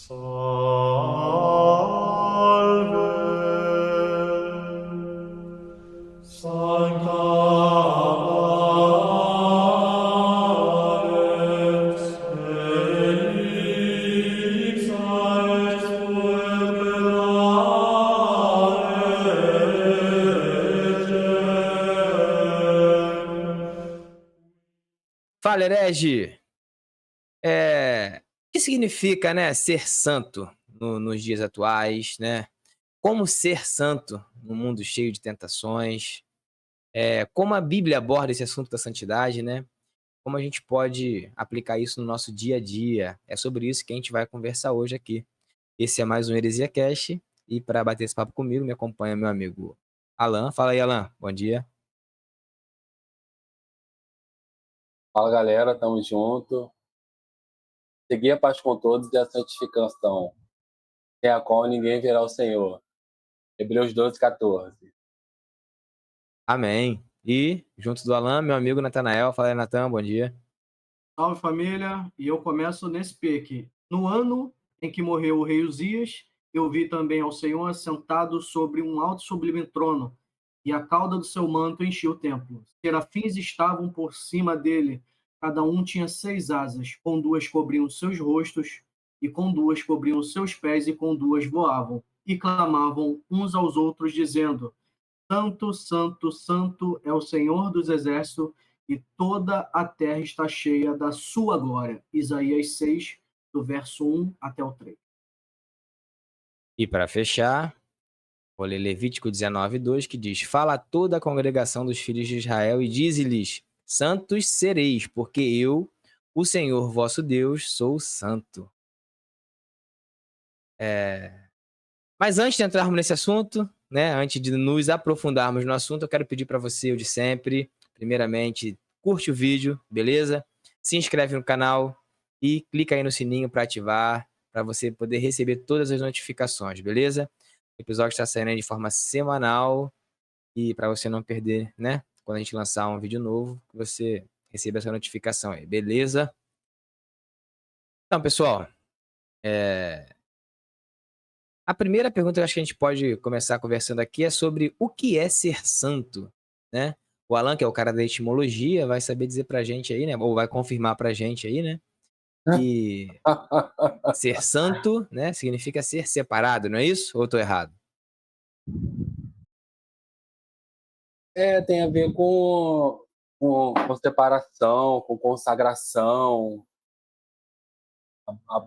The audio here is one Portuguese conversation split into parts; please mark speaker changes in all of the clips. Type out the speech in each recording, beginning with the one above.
Speaker 1: Sancta Alex Elixae
Speaker 2: Fala, herege! O que significa, né, ser santo nos dias atuais, né? Como ser santo no mundo cheio de tentações? Como a Bíblia aborda esse assunto da santidade, né? Como a gente pode aplicar isso no nosso dia a dia? É sobre isso que a gente vai conversar hoje aqui. Esse é mais um Heresia Cast e para bater esse papo comigo me acompanha meu amigo Alan. Fala aí, Alan. Bom dia.
Speaker 3: Fala galera, tamo junto. Segui a paz com todos e a santificação, sem a qual ninguém verá o Senhor. Hebreus 12:14.
Speaker 2: Amém. E, junto do Alan, meu amigo Natanael. Fala aí, Natan. Bom dia.
Speaker 4: Salve família, e eu começo nesse pique. No ano em que morreu o rei Uzias, eu vi também ao Senhor sentado sobre um alto sublime trono, e a cauda do seu manto enchia o templo. Serafins estavam por cima dele, cada um tinha 6 asas, com 2 cobriam seus rostos, e com 2 cobriam seus pés, e com 2 voavam, e clamavam uns aos outros, dizendo: Santo, Santo, Santo é o Senhor dos exércitos, e toda a terra está cheia da sua glória. Isaías 6, do verso 1 até o 3.
Speaker 2: E para fechar, vou ler Levítico 19:2, que diz: Fala a toda a congregação dos filhos de Israel e dize-lhes: Santos sereis, porque eu, o Senhor vosso Deus, sou santo. Mas antes de entrarmos nesse assunto, né, antes de nos aprofundarmos no assunto, eu quero pedir para você, o de sempre, primeiramente, curte o vídeo, beleza? Se inscreve no canal e clica aí no sininho para ativar, para você poder receber todas as notificações, beleza? O episódio está saindo aí de forma semanal e para você não perder, né? Quando a gente lançar um vídeo novo, você receba essa notificação aí, beleza? Então, pessoal, a primeira pergunta que eu acho que a gente pode começar conversando aqui é sobre o que é ser santo, né? O Alan, que é o cara da etimologia, vai saber dizer pra gente aí, né? Ou vai confirmar pra gente aí, né? Que ser santo, né, significa ser separado, não é isso? Ou eu tô errado?
Speaker 3: Tem a ver com separação, com consagração,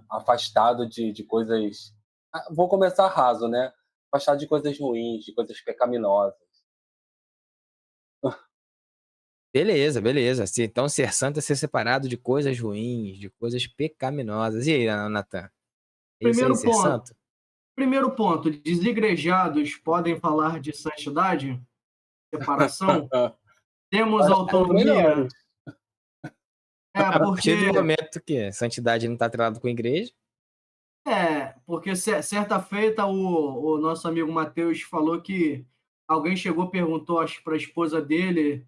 Speaker 3: afastado de coisas. Vou começar raso, né? Afastado de coisas ruins, de coisas pecaminosas.
Speaker 4: Beleza.
Speaker 2: Beleza. Então, ser santo é ser separado de coisas ruins, de coisas pecaminosas. E aí, Natan? É isso aí,
Speaker 4: Primeiro
Speaker 2: ser
Speaker 4: ponto.
Speaker 2: santo?
Speaker 4: Primeiro ponto, desigrejados podem falar de santidade, separação? Temos
Speaker 3: Acho que são os
Speaker 4: autonomia?
Speaker 3: melhores.
Speaker 2: A partir do
Speaker 4: Porque
Speaker 2: momento que a santidade não está atrelada com a igreja,
Speaker 4: porque certa feita o nosso amigo Matheus falou que alguém chegou e perguntou para a esposa dele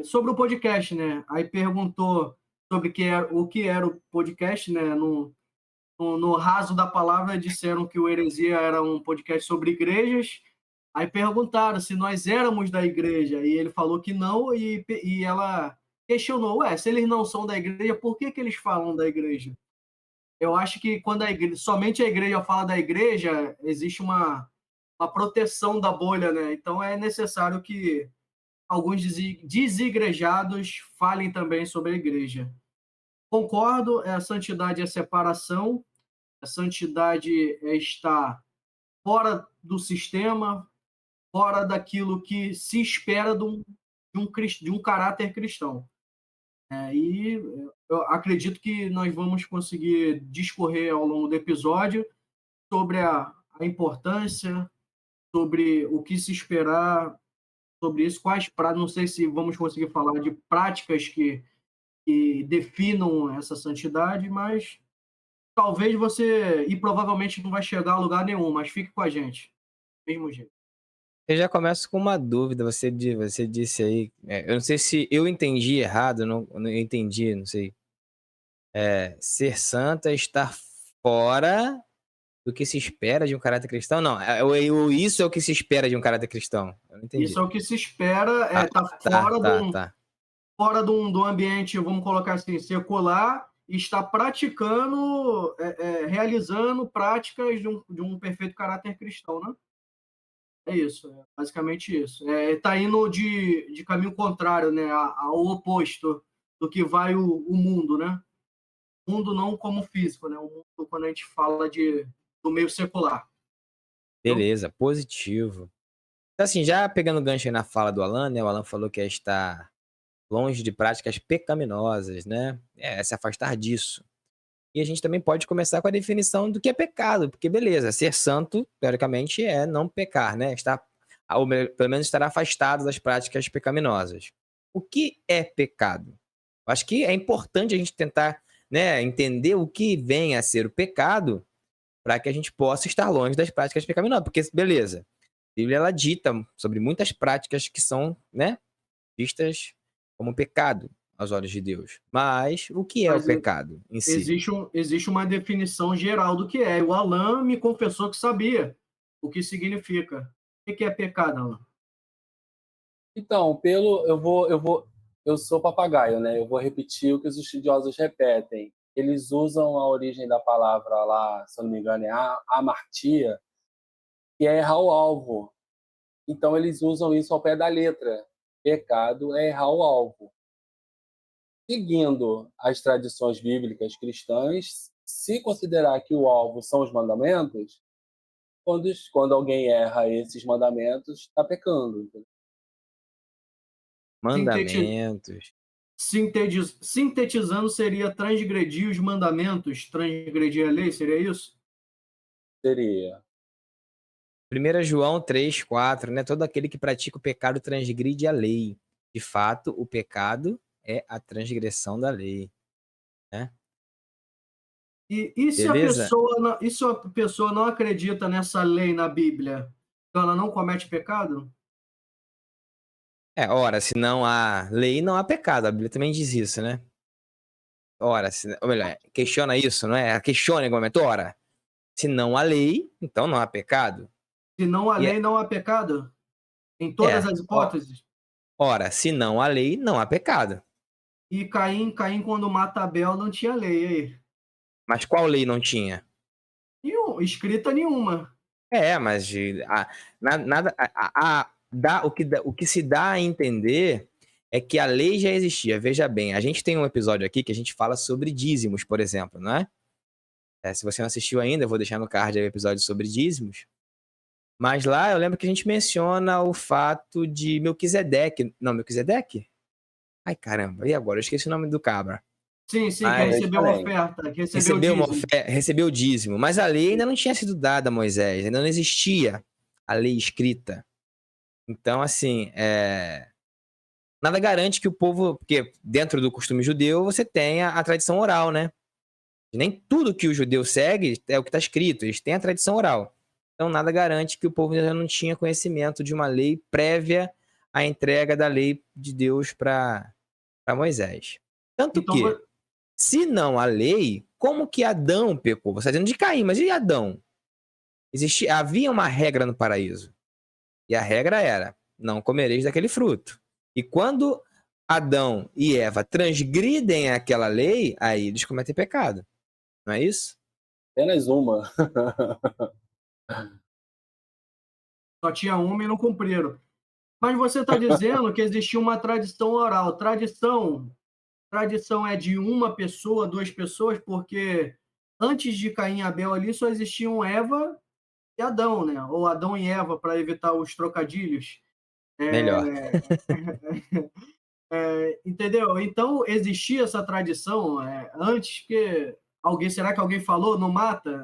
Speaker 4: sobre o podcast, né? Aí perguntou sobre o que era o podcast, né? No raso da palavra, disseram que o Heresia era um podcast sobre igrejas. Aí perguntaram se nós éramos da igreja, e ele falou que não, e ela questionou: ué, se eles não são da igreja, por que eles falam da igreja? Eu acho que quando somente a igreja fala da igreja, existe uma proteção da bolha, né? Então é necessário que alguns desigrejados falem também sobre a igreja. Concordo, a santidade é a separação, a santidade é estar fora do sistema, fora daquilo que se espera de um caráter cristão. E eu acredito que nós vamos conseguir discorrer ao longo do episódio sobre a importância, sobre o que se esperar, sobre isso, não sei se vamos conseguir falar de práticas que definam essa santidade, mas talvez e provavelmente não vai chegar a lugar nenhum, mas fique com a gente, do mesmo jeito.
Speaker 2: eu já começo com uma dúvida. Você disse aí, eu não sei se eu entendi errado, não entendi, não sei. Ser santo é estar fora do que se espera de um caráter cristão? Não, isso é o que se espera de um caráter cristão. Eu não entendi.
Speaker 4: Isso é o que se espera,
Speaker 2: Ah,
Speaker 4: tá
Speaker 2: tá.
Speaker 4: fora do ambiente, vamos colocar assim, secular, e está praticando, realizando práticas de um perfeito caráter cristão, né? É isso, é basicamente isso. Tá indo de caminho contrário, né? Ao oposto do que vai o mundo, né? O mundo não como físico, né? O mundo quando a gente fala do meio secular.
Speaker 2: Beleza, positivo. Então, assim, já pegando o gancho aí na fala do Alan, né? O Alan falou que é estar longe de práticas pecaminosas, né? Se afastar disso. E a gente também pode começar com a definição do que é pecado, porque beleza, ser santo, teoricamente, é não pecar, né? Ou pelo menos estar afastado das práticas pecaminosas. O que é pecado? Eu acho que é importante a gente tentar, né, entender o que vem a ser o pecado para que a gente possa estar longe das práticas pecaminosas. Porque, beleza, a Bíblia ela dita sobre muitas práticas que são, né, vistas como pecado aos olhos de Deus. Mas o que é o
Speaker 4: Mas
Speaker 2: pecado em si?
Speaker 4: existe uma definição geral do que é. O Alan me confessou que sabia o que significa. O que é pecado, Alan?
Speaker 3: Então, eu sou papagaio, né? Eu vou repetir o que os estudiosos repetem. Eles usam a origem da palavra lá, se eu não me engano, é amartia, que é errar o alvo. Então, eles usam isso ao pé da letra. Pecado é errar o alvo. Seguindo as tradições bíblicas cristãs, se considerar que o alvo são os mandamentos, quando alguém erra esses mandamentos, está pecando.
Speaker 4: Sinteti-
Speaker 2: Mandamentos.
Speaker 4: Sintetizando, seria transgredir os mandamentos, transgredir a lei, seria isso?
Speaker 3: Seria.
Speaker 2: 1 João 3:4, né? Todo aquele que pratica o pecado transgride a lei. De fato, o pecado é a transgressão da lei, né?
Speaker 4: E
Speaker 2: Beleza?
Speaker 4: e se a pessoa não acredita nessa lei na Bíblia, então ela não comete pecado?
Speaker 2: Ora, se não há lei, não há pecado. A Bíblia também diz isso, né? Ora, ou melhor, questiona isso, não é? Questiona em algum momento. Ora, se não há lei, então não há pecado.
Speaker 4: Se não há
Speaker 2: E
Speaker 4: lei, não há pecado? Em todas
Speaker 2: é,
Speaker 4: as hipóteses?
Speaker 2: ora, se não há lei, não há pecado.
Speaker 4: E Caim, quando mata Abel, não tinha lei aí.
Speaker 2: Mas qual lei não tinha?
Speaker 4: Escrita nenhuma.
Speaker 2: Mas nada, o que se dá a entender é que a lei já existia. Veja bem, a gente tem um episódio aqui que a gente fala sobre dízimos, por exemplo, não é? Se você não assistiu ainda, eu vou deixar no card aí o episódio sobre dízimos. Mas lá eu lembro que a gente menciona o fato de Melquisedeque. Não, Melquisedeque? Ai, caramba, e agora? Eu esqueci o nome do cabra.
Speaker 4: Sim, sim, que
Speaker 2: Mas
Speaker 4: recebeu a
Speaker 3: diferente.
Speaker 4: oferta, que recebeu o dízimo.
Speaker 2: recebeu o dízimo, mas a lei ainda não tinha sido dada a Moisés, ainda não existia a lei escrita. Então, assim, nada garante que o povo, porque dentro do costume judeu você tem a tradição oral, né? Nem tudo que o judeu segue é o que está escrito, eles têm a tradição oral. Então, nada garante que o povo ainda não tinha conhecimento de uma lei prévia à entrega da lei de Deus para Moisés. Tanto
Speaker 4: Então,
Speaker 2: que, se não há lei, como que Adão pecou? Você está dizendo de Caim, mas e Adão? Havia uma regra no paraíso. E a regra era: não comereis daquele fruto. E quando Adão e Eva transgridem aquela lei, aí eles cometem pecado. Não é isso?
Speaker 3: Apenas uma.
Speaker 4: só tinha uma e não cumpriram. Mas você está dizendo que existia uma tradição oral. Tradição é de uma pessoa, duas pessoas, porque antes de Caim e Abel ali só existiam Eva e Adão, né? Ou Adão e Eva, para evitar os trocadilhos.
Speaker 2: Melhor.
Speaker 4: Entendeu? Então existia essa tradição antes que será que alguém falou, não mata?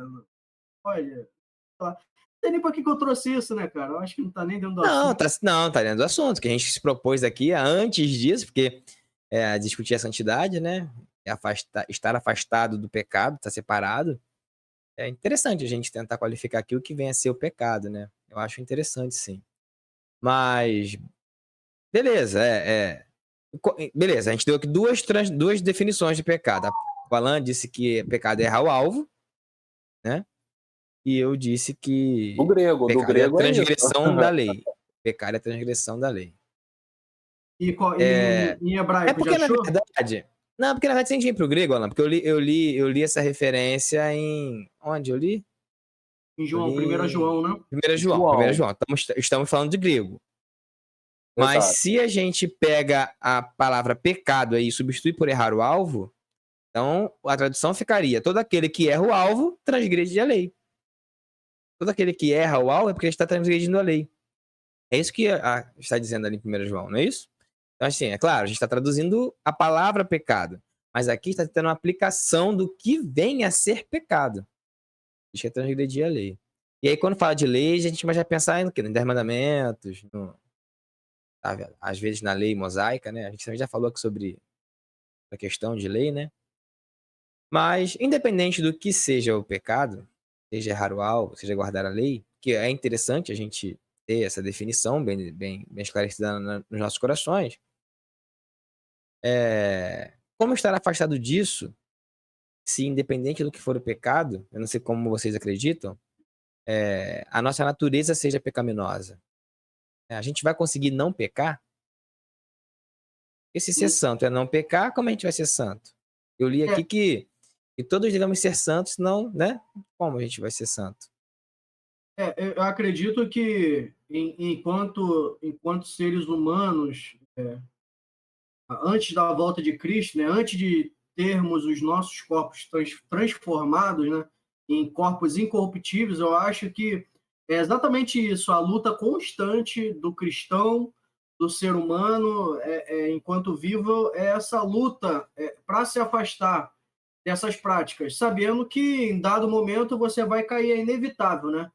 Speaker 4: Olha, não sei nem para que eu trouxe isso, né, cara? Eu acho que não está nem dentro do
Speaker 2: Não,
Speaker 4: assunto.
Speaker 2: tá dentro do assunto, que a gente se propôs aqui antes disso, porque discutir a santidade, né? Estar afastado do pecado, estar separado. É interessante a gente tentar qualificar aqui o que vem a ser o pecado, né? Eu acho interessante, sim. Mas, beleza, beleza, a gente deu aqui duas definições de pecado. O Alan disse que pecado é errar o alvo, né? E eu disse que
Speaker 3: Do grego é isso.
Speaker 2: transgressão da lei. Pecado é transgressão da lei.
Speaker 4: E
Speaker 2: É,
Speaker 4: em
Speaker 2: é
Speaker 4: hebraico, já
Speaker 2: porque, na
Speaker 4: achou?
Speaker 2: verdade... Não, porque, na verdade, sem ir pro grego, Alan, porque eu li essa referência em... Onde eu li?
Speaker 4: Em
Speaker 2: Eu
Speaker 4: João, 1
Speaker 2: li...
Speaker 4: João, né?
Speaker 2: 1 João,
Speaker 3: João.
Speaker 2: 1 João. Estamos falando de grego. Mas
Speaker 3: Exato.
Speaker 2: se a gente pega a palavra pecado aí e substitui por errar o alvo, então a tradução ficaria: todo aquele que erra o alvo transgride a lei. Todo aquele que erra o alvo é porque está transgredindo a lei. É isso que está dizendo ali em 1 João, não é isso? Então, assim, é claro, a gente está traduzindo a palavra pecado, mas aqui está tendo uma aplicação do que vem a ser pecado. Diz que é transgredir a lei. E aí, quando fala de lei, a gente vai já pensar no quê? Nos 10 mandamentos, às vezes na lei mosaica, né? A gente também já falou aqui sobre a questão de lei, né? Mas, independente do que seja o pecado, seja errar o alvo, seja guardar a lei, que é interessante a gente ter essa definição bem esclarecida nos nossos corações, como estar afastado disso, se independente do que for o pecado, eu não sei como vocês acreditam, a nossa natureza seja pecaminosa. A gente vai conseguir não pecar? Porque se ser santo é não pecar, como a gente vai ser santo? Eu li aqui que todos devemos ser santos, senão, né? Como a gente vai ser santo?
Speaker 4: Eu acredito que enquanto seres humanos, antes da volta de Cristo, né, antes de termos os nossos corpos transformados, né, em corpos incorruptíveis, eu acho que é exatamente isso, a luta constante do cristão, do ser humano, enquanto vivo, é essa luta para se afastar dessas práticas, sabendo que em dado momento você vai cair, é inevitável, né?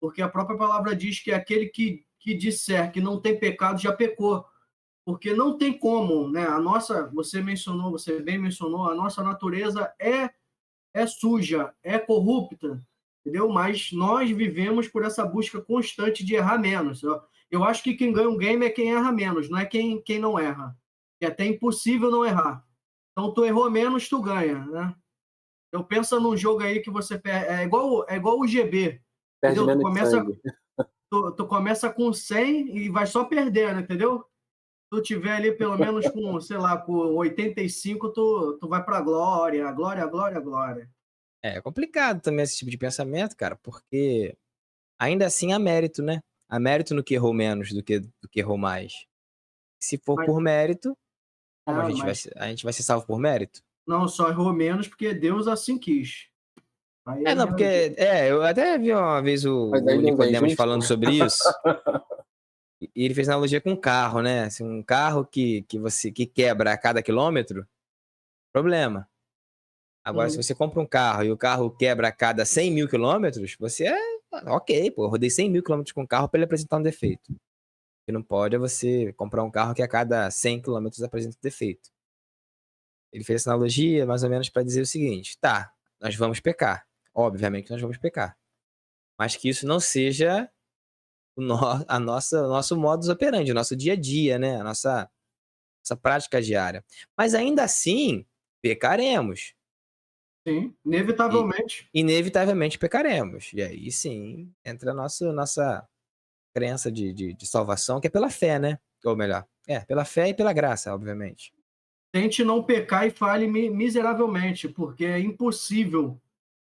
Speaker 4: Porque a própria palavra diz que aquele que disser que não tem pecado já pecou, porque não tem como, né? Você bem mencionou, a nossa natureza é suja, é corrupta, entendeu? Mas nós vivemos por essa busca constante de errar menos. Eu acho que quem ganha um game é quem erra menos, não é quem não erra. É até impossível não errar. Então, tu errou menos, tu ganha, né? Eu penso num jogo aí que você é igual o GB,
Speaker 3: Perde
Speaker 4: entendeu?
Speaker 3: menos sangue.
Speaker 4: Tu começa com 100 e vai só perdendo, entendeu? Tu tiver ali pelo menos com, sei lá, com 85, tu vai pra glória, glória, glória, glória.
Speaker 2: É complicado também esse tipo de pensamento, cara, porque ainda assim há mérito, né? Há mérito no que errou menos do que errou mais. Se for
Speaker 4: Mas,
Speaker 2: por mérito, como
Speaker 4: mas
Speaker 2: a gente vai ser salvo por mérito?
Speaker 4: não, só errou menos porque Deus assim quis. Aí
Speaker 2: Não, porque eu até vi uma vez
Speaker 3: Mas
Speaker 2: o
Speaker 3: aí não vem
Speaker 2: Nicodemos
Speaker 3: justo?
Speaker 2: falando sobre isso, e ele fez analogia com um carro, né? Assim, um carro que quebra a cada quilômetro, problema. Agora, se você compra um carro e o carro quebra a cada 100 mil quilômetros, você ok, pô, eu rodei 100 mil quilômetros com o carro para ele apresentar um defeito. O que não pode é você comprar um carro que a cada 100 quilômetros apresenta um defeito. Ele fez essa analogia mais ou menos para dizer o seguinte: tá, nós vamos pecar. Obviamente nós vamos pecar. Mas que isso não seja o nosso modus operandi, o nosso dia a dia, né? A nossa prática diária. Mas ainda assim, pecaremos.
Speaker 4: Sim,
Speaker 2: E
Speaker 4: inevitavelmente.
Speaker 2: inevitavelmente pecaremos. E aí sim entra a nossa crença de salvação, que é pela fé, né? Ou melhor, pela fé e pela graça, obviamente.
Speaker 4: Tente não pecar e fale miseravelmente, porque é impossível.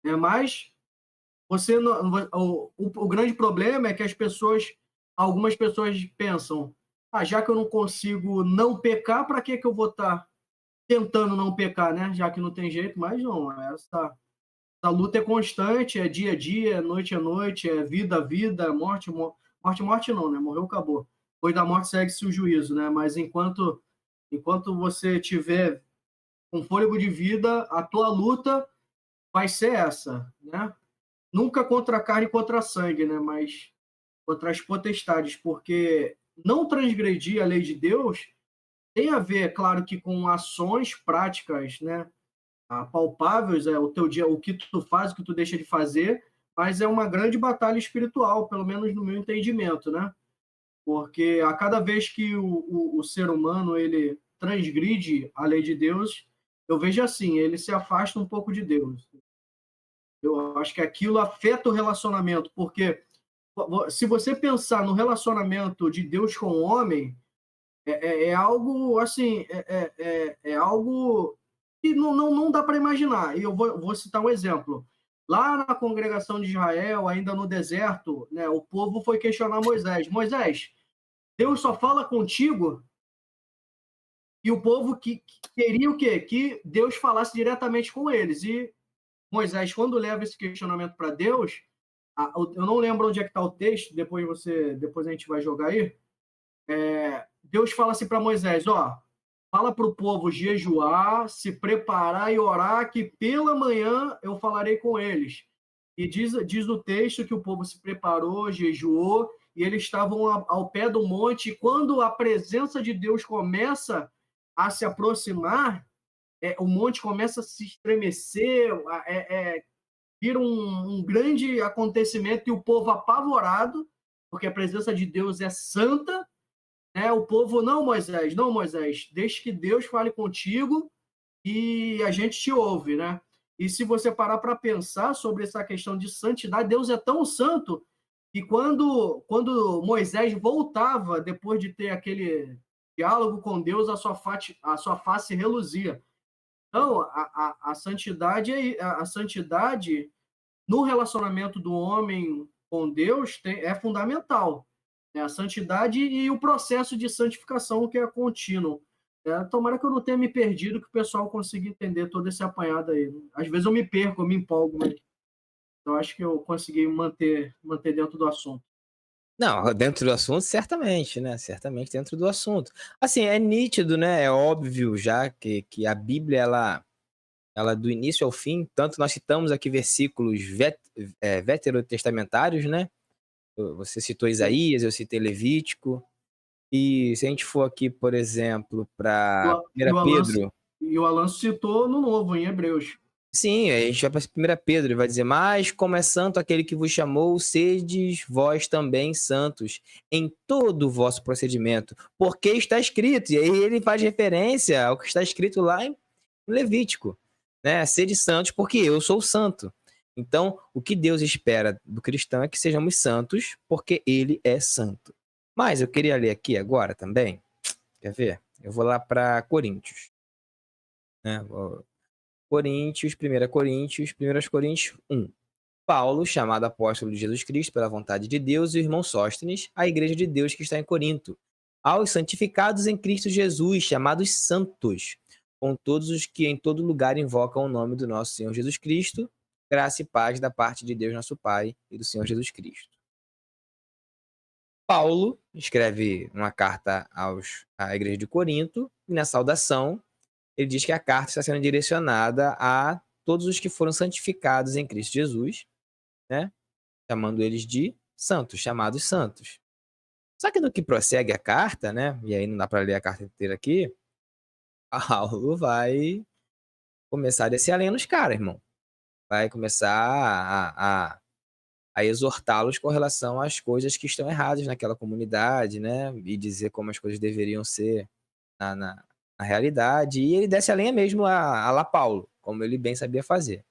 Speaker 4: Mas você não, o grande problema é que algumas pessoas pensam, já que eu não consigo não pecar, para que eu vou estar tentando não pecar, né? Já que não tem jeito, mas não, essa luta é constante, é dia a dia, é noite a noite, é vida a vida, morte não, né? Morreu, acabou. Depois da morte segue-se o juízo, né? Mas enquanto você tiver com fôlego de vida, a tua luta vai ser essa, né? Nunca contra a carne e contra a sangue, né? Mas contra as potestades, porque não transgredir a lei de Deus tem a ver, claro, que com ações práticas, né? Palpáveis, o teu dia, o que tu faz, o que tu deixa de fazer, mas é uma grande batalha espiritual, pelo menos no meu entendimento, né? Porque a cada vez que o ser humano ele transgride a lei de Deus, eu vejo assim, ele se afasta um pouco de Deus. Eu acho que aquilo afeta o relacionamento, porque se você pensar no relacionamento de Deus com o homem, é algo assim, é algo que não dá para imaginar. E eu vou citar um exemplo. Lá na congregação de Israel, ainda no deserto, né, o povo foi questionar Moisés. Moisés, Deus só fala contigo? E o povo que queria o quê? Que Deus falasse diretamente com eles. E Moisés, quando leva esse questionamento para Deus, eu não lembro onde é que está o texto, depois a gente vai jogar aí. Deus fala assim para Moisés, ó, fala para o povo jejuar, se preparar e orar, que pela manhã eu falarei com eles. E diz o texto que o povo se preparou, jejuou, e eles estavam ao pé do monte, e quando a presença de Deus começa a se aproximar, o monte começa a se estremecer, vira um grande acontecimento, e o povo apavorado, porque a presença de Deus é santa, né? O povo, não, Moisés, deixe que Deus fale contigo e a gente te ouve, né? E se você parar para pensar sobre essa questão de santidade, Deus é tão santo que quando Moisés voltava, depois de ter aquele diálogo com Deus, a sua face reluzia. Então, a santidade, a santidade no relacionamento do homem com Deus é fundamental, né? A santidade e o processo de santificação que é contínuo. Tomara que eu não tenha me perdido, que o pessoal consiga entender todo esse apanhado aí. Às vezes eu me perco, eu me empolgo, mas eu acho que eu consegui manter dentro do assunto.
Speaker 2: Não, dentro do assunto, certamente, né? Certamente dentro do assunto. Assim, é nítido, né? É óbvio já que a Bíblia, ela do início ao fim, tanto nós citamos aqui versículos veterotestamentários, né? Você citou Isaías, eu citei Levítico. E se a gente for aqui, por exemplo, para
Speaker 4: E
Speaker 2: 1
Speaker 4: o Alan,
Speaker 2: Pedro,
Speaker 4: e o Alan citou no Novo, em Hebreus.
Speaker 2: sim, aí a gente vai para 1 Pedro, ele vai dizer, mas como é santo aquele que vos chamou, sedes vós também santos em todo o vosso procedimento, porque está escrito, e aí ele faz referência ao que está escrito lá em Levítico, né? Sede santos porque eu sou santo. Então, o que Deus espera do cristão é que sejamos santos, porque ele é santo. Mas eu queria ler aqui agora também, quer ver? Eu vou lá para Coríntios, né? Coríntios, 1 Coríntios, 1 Coríntios 1. Paulo, chamado apóstolo de Jesus Cristo pela vontade de Deus, e o irmão Sóstenes, a igreja de Deus que está em Corinto, aos santificados em Cristo Jesus, chamados santos, com todos os que em todo lugar invocam o nome do nosso Senhor Jesus Cristo, graça e paz da parte de Deus nosso Pai e do Senhor Jesus Cristo. Paulo escreve uma carta à igreja de Corinto, e na saudação ele diz que a carta está sendo direcionada a todos os que foram santificados em Cristo Jesus, né? Chamando eles de santos, chamados santos. Só que no que prossegue a carta, né? E aí não dá para ler a carta inteira aqui, Paulo vai começar a descer a lenha nos caras, irmão. Vai começar a exortá-los com relação às coisas que estão erradas naquela comunidade, né? E dizer como as coisas deveriam ser na realidade. E ele desce a lenha mesmo a lá Paulo, como ele bem sabia fazer.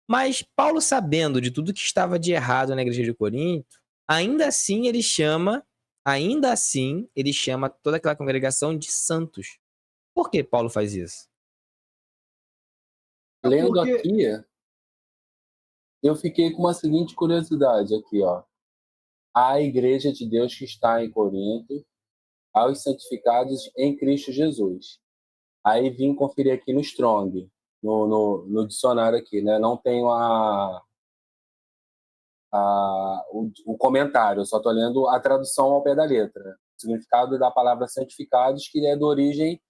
Speaker 2: Mas Paulo, sabendo de tudo que estava de errado na igreja de Corinto, ainda assim ele chama toda aquela congregação de santos. Por que Paulo faz isso?
Speaker 3: Lendo
Speaker 4: Porque
Speaker 3: aqui, eu fiquei com uma seguinte curiosidade aqui, ó. A igreja de Deus que está em Corinto, aos santificados em Cristo Jesus. Aí vim conferir aqui no Strong, no dicionário aqui, né? Não tenho o comentário, eu só estou lendo a tradução ao pé da letra. O significado da palavra santificados, que é de origem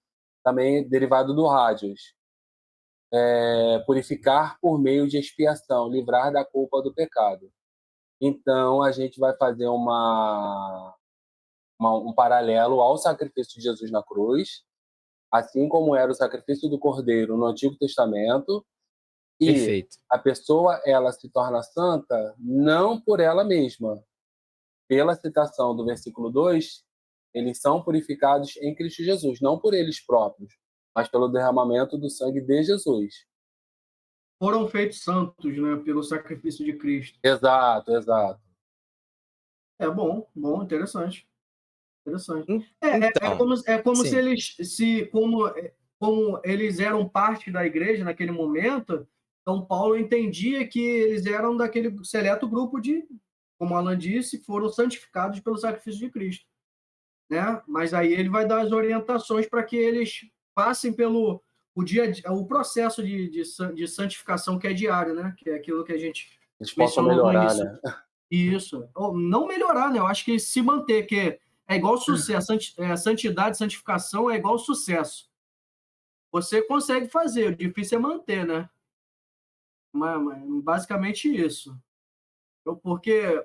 Speaker 3: também derivado do rádios. Purificar por meio de expiação, livrar da culpa do pecado. Então, a gente vai fazer um paralelo ao sacrifício de Jesus na cruz, assim como era o sacrifício do Cordeiro no Antigo Testamento, e
Speaker 2: Perfeito.
Speaker 3: a pessoa ela se torna santa não por ela mesma. Pela citação do versículo 2, eles são purificados em Cristo Jesus, não por eles próprios, mas pelo derramamento do sangue de Jesus.
Speaker 4: foram feitos santos, né, pelo sacrifício de Cristo.
Speaker 3: Exato, exato.
Speaker 4: É bom, interessante, interessante.
Speaker 2: Então,
Speaker 4: É como se
Speaker 2: sim.
Speaker 4: eles, como eles eram parte da igreja naquele momento, então Paulo entendia que eles eram daquele seleto grupo de, como Alan disse, foram santificados pelo sacrifício de Cristo, né? Mas aí ele vai dar as orientações para que eles passem pelo o processo de santificação que é diário, né? Que é aquilo que a gente
Speaker 3: Eles possam
Speaker 4: mencionou no
Speaker 3: melhorar,
Speaker 4: início.
Speaker 3: né?
Speaker 4: Isso. Ou não melhorar, né? Eu acho que se manter, que é igual sucesso. Santidade, santificação é igual sucesso. Você consegue fazer, o difícil é manter, né? Mas basicamente isso. Porque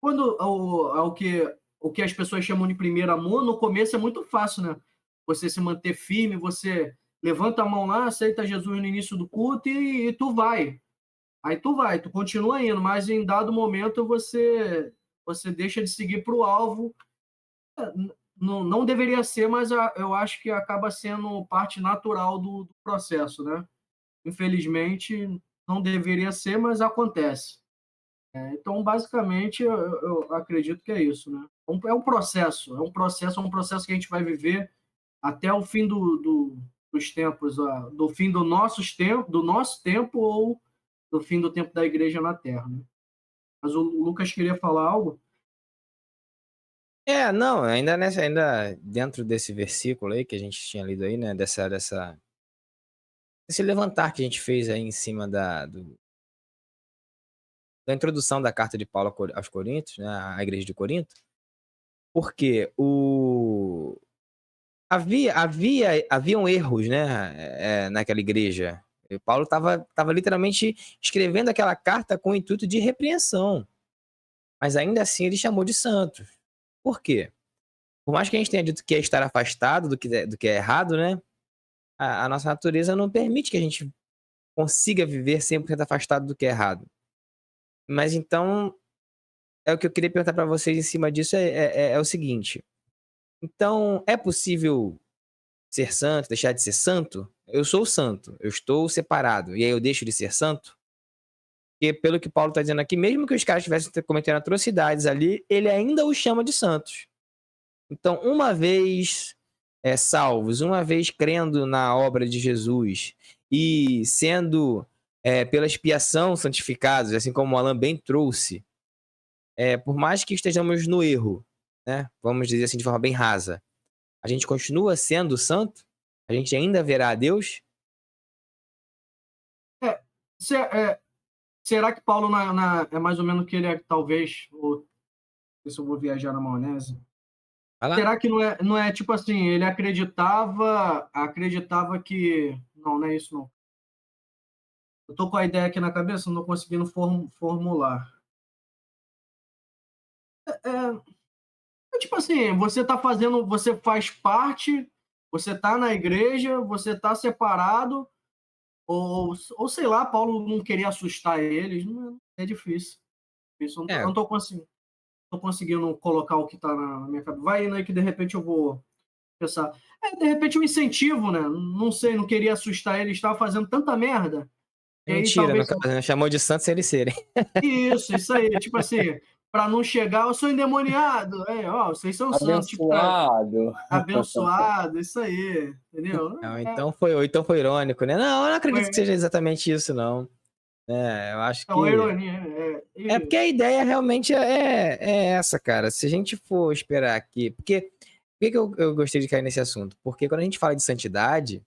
Speaker 4: quando o que as pessoas chamam de primeiro amor, no começo é muito fácil, né? Você se manter firme, você levanta a mão lá, aceita Jesus no início do culto e tu vai. Aí tu vai, tu continua indo, mas em dado momento você deixa de seguir para o alvo. Não deveria ser, mas eu acho que acaba sendo parte natural do processo, né? Infelizmente, não deveria ser, mas acontece. Então, basicamente, eu acredito que é isso, né? É um processo, é um processo que a gente vai viver até o fim dos tempos, do fim do nosso tempo ou do fim do tempo da igreja na Terra, né? Mas o Lucas queria falar algo?
Speaker 2: Não, ainda dentro desse versículo aí que a gente tinha lido aí, né, desse levantar que a gente fez aí em cima da introdução da carta de Paulo aos Coríntios, né, à igreja de Corinto, porque haviam erros, né, naquela igreja. E Paulo estava literalmente escrevendo aquela carta com o intuito de repreensão, mas ainda assim ele chamou de santos. Por quê? Por mais que a gente tenha dito que é estar afastado do que é errado, né, a nossa natureza não permite que a gente consiga viver 100% afastado do que é errado. Mas então, o que eu queria perguntar para vocês em cima disso é o seguinte: então, é possível ser santo, deixar de ser santo? Eu sou santo, eu estou separado, e aí eu deixo de ser santo? Porque, pelo que Paulo está dizendo aqui, mesmo que os caras estivessem cometendo atrocidades ali, ele ainda os chama de santos. Então, uma vez salvos, uma vez crendo na obra de Jesus e sendo, pela expiação, santificados, assim como o Alan bem trouxe, por mais que estejamos no erro, né, vamos dizer assim de forma bem rasa, a gente continua sendo santo? A gente ainda verá a Deus?
Speaker 4: É, se- é, será que Paulo é mais ou menos que ele é, talvez, ou não sei se eu vou viajar na maionese?
Speaker 2: Vai lá.
Speaker 4: Será que não é tipo assim, ele acreditava que. Não é isso, não. Eu tô com a ideia aqui na cabeça, não tô conseguindo formular. Tipo assim, você faz parte, você tá na igreja, você tá separado, ou sei lá, Paulo não queria assustar eles, é difícil. Isso, eu
Speaker 2: É,
Speaker 4: não tô conseguindo colocar o que tá na minha cabeça. Vai indo aí que de repente eu vou pensar. De repente um incentivo, né? Não sei, não queria assustar eles, estava fazendo tanta merda. E aí
Speaker 2: mentira, no
Speaker 4: talvez.
Speaker 2: caso, né? Chamou de santos sem eles serem.
Speaker 4: Isso aí. Tipo assim, para não chegar, eu sou endemoniado. Ó, vocês são santos. Tipo,
Speaker 3: Abençoado.
Speaker 4: abençoado, isso aí. Entendeu?
Speaker 2: Não, então foi irônico, né? Não, eu não acredito que
Speaker 4: Foi,
Speaker 2: seja exatamente isso, não. Eu acho
Speaker 4: é uma
Speaker 2: que.
Speaker 4: ironia.
Speaker 2: É porque a ideia realmente é essa, cara. Se a gente for esperar aqui. Porque. Por que eu gostei de cair nesse assunto? Porque quando a gente fala de santidade,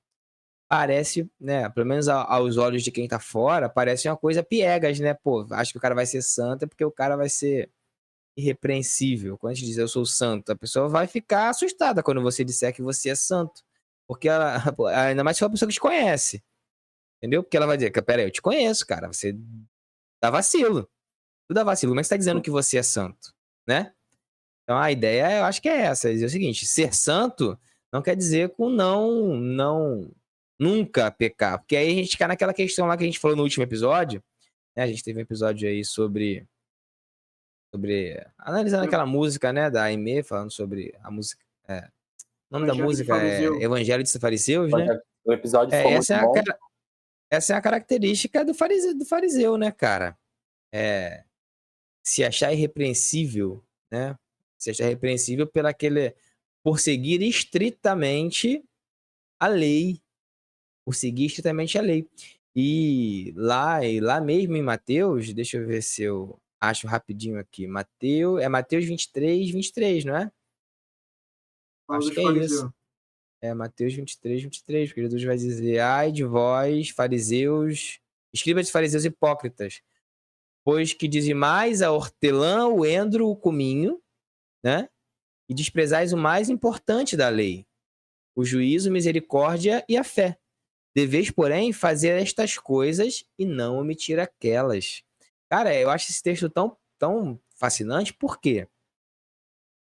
Speaker 2: parece, né? Pelo menos aos olhos de quem tá fora, parece uma coisa piegas, né? Pô, acho que o cara vai ser santo é porque o cara vai ser irrepreensível. Quando a gente diz eu sou santo, a pessoa vai ficar assustada quando você disser que você é santo. Porque ela, pô, ainda mais se for uma pessoa que te conhece. Entendeu? Porque ela vai dizer, pera aí, eu te conheço, cara. Você dá vacilo. Tu dá vacilo. Como é que você tá dizendo que você é santo? Né? Então a ideia, eu acho que é essa. É dizer o seguinte, ser santo não quer dizer com não, nunca pecar. Porque aí a gente cai naquela questão lá que a gente falou no último episódio, né? A gente teve um episódio aí analisando aquela música, né, da Aimee, falando sobre a música, o nome da
Speaker 4: Evangelho de
Speaker 2: música é
Speaker 4: fariseu.
Speaker 2: Evangelho dos Fariseus, né?
Speaker 3: O episódio ficou muito
Speaker 2: Essa é
Speaker 3: bom.
Speaker 2: essa é a característica do fariseu, né, cara? É, se achar irrepreensível, né? Se achar irrepreensível por seguir estritamente a lei, por seguir estritamente a lei. E lá mesmo em Mateus, deixa eu ver se eu acho rapidinho aqui. Mateus 23, não é?
Speaker 4: Fala
Speaker 2: Acho
Speaker 4: dos
Speaker 2: que é isso.
Speaker 4: fariseus.
Speaker 2: É Mateus 23, porque Jesus vai dizer: ai de vós, fariseus, escribas de fariseus hipócritas, pois que dizimais a hortelã, o endro, o cominho, né? E desprezais o mais importante da lei, o juízo, misericórdia e a fé. Deveis, porém, fazer estas coisas e não omitir aquelas. Cara, eu acho esse texto tão fascinante, por quê?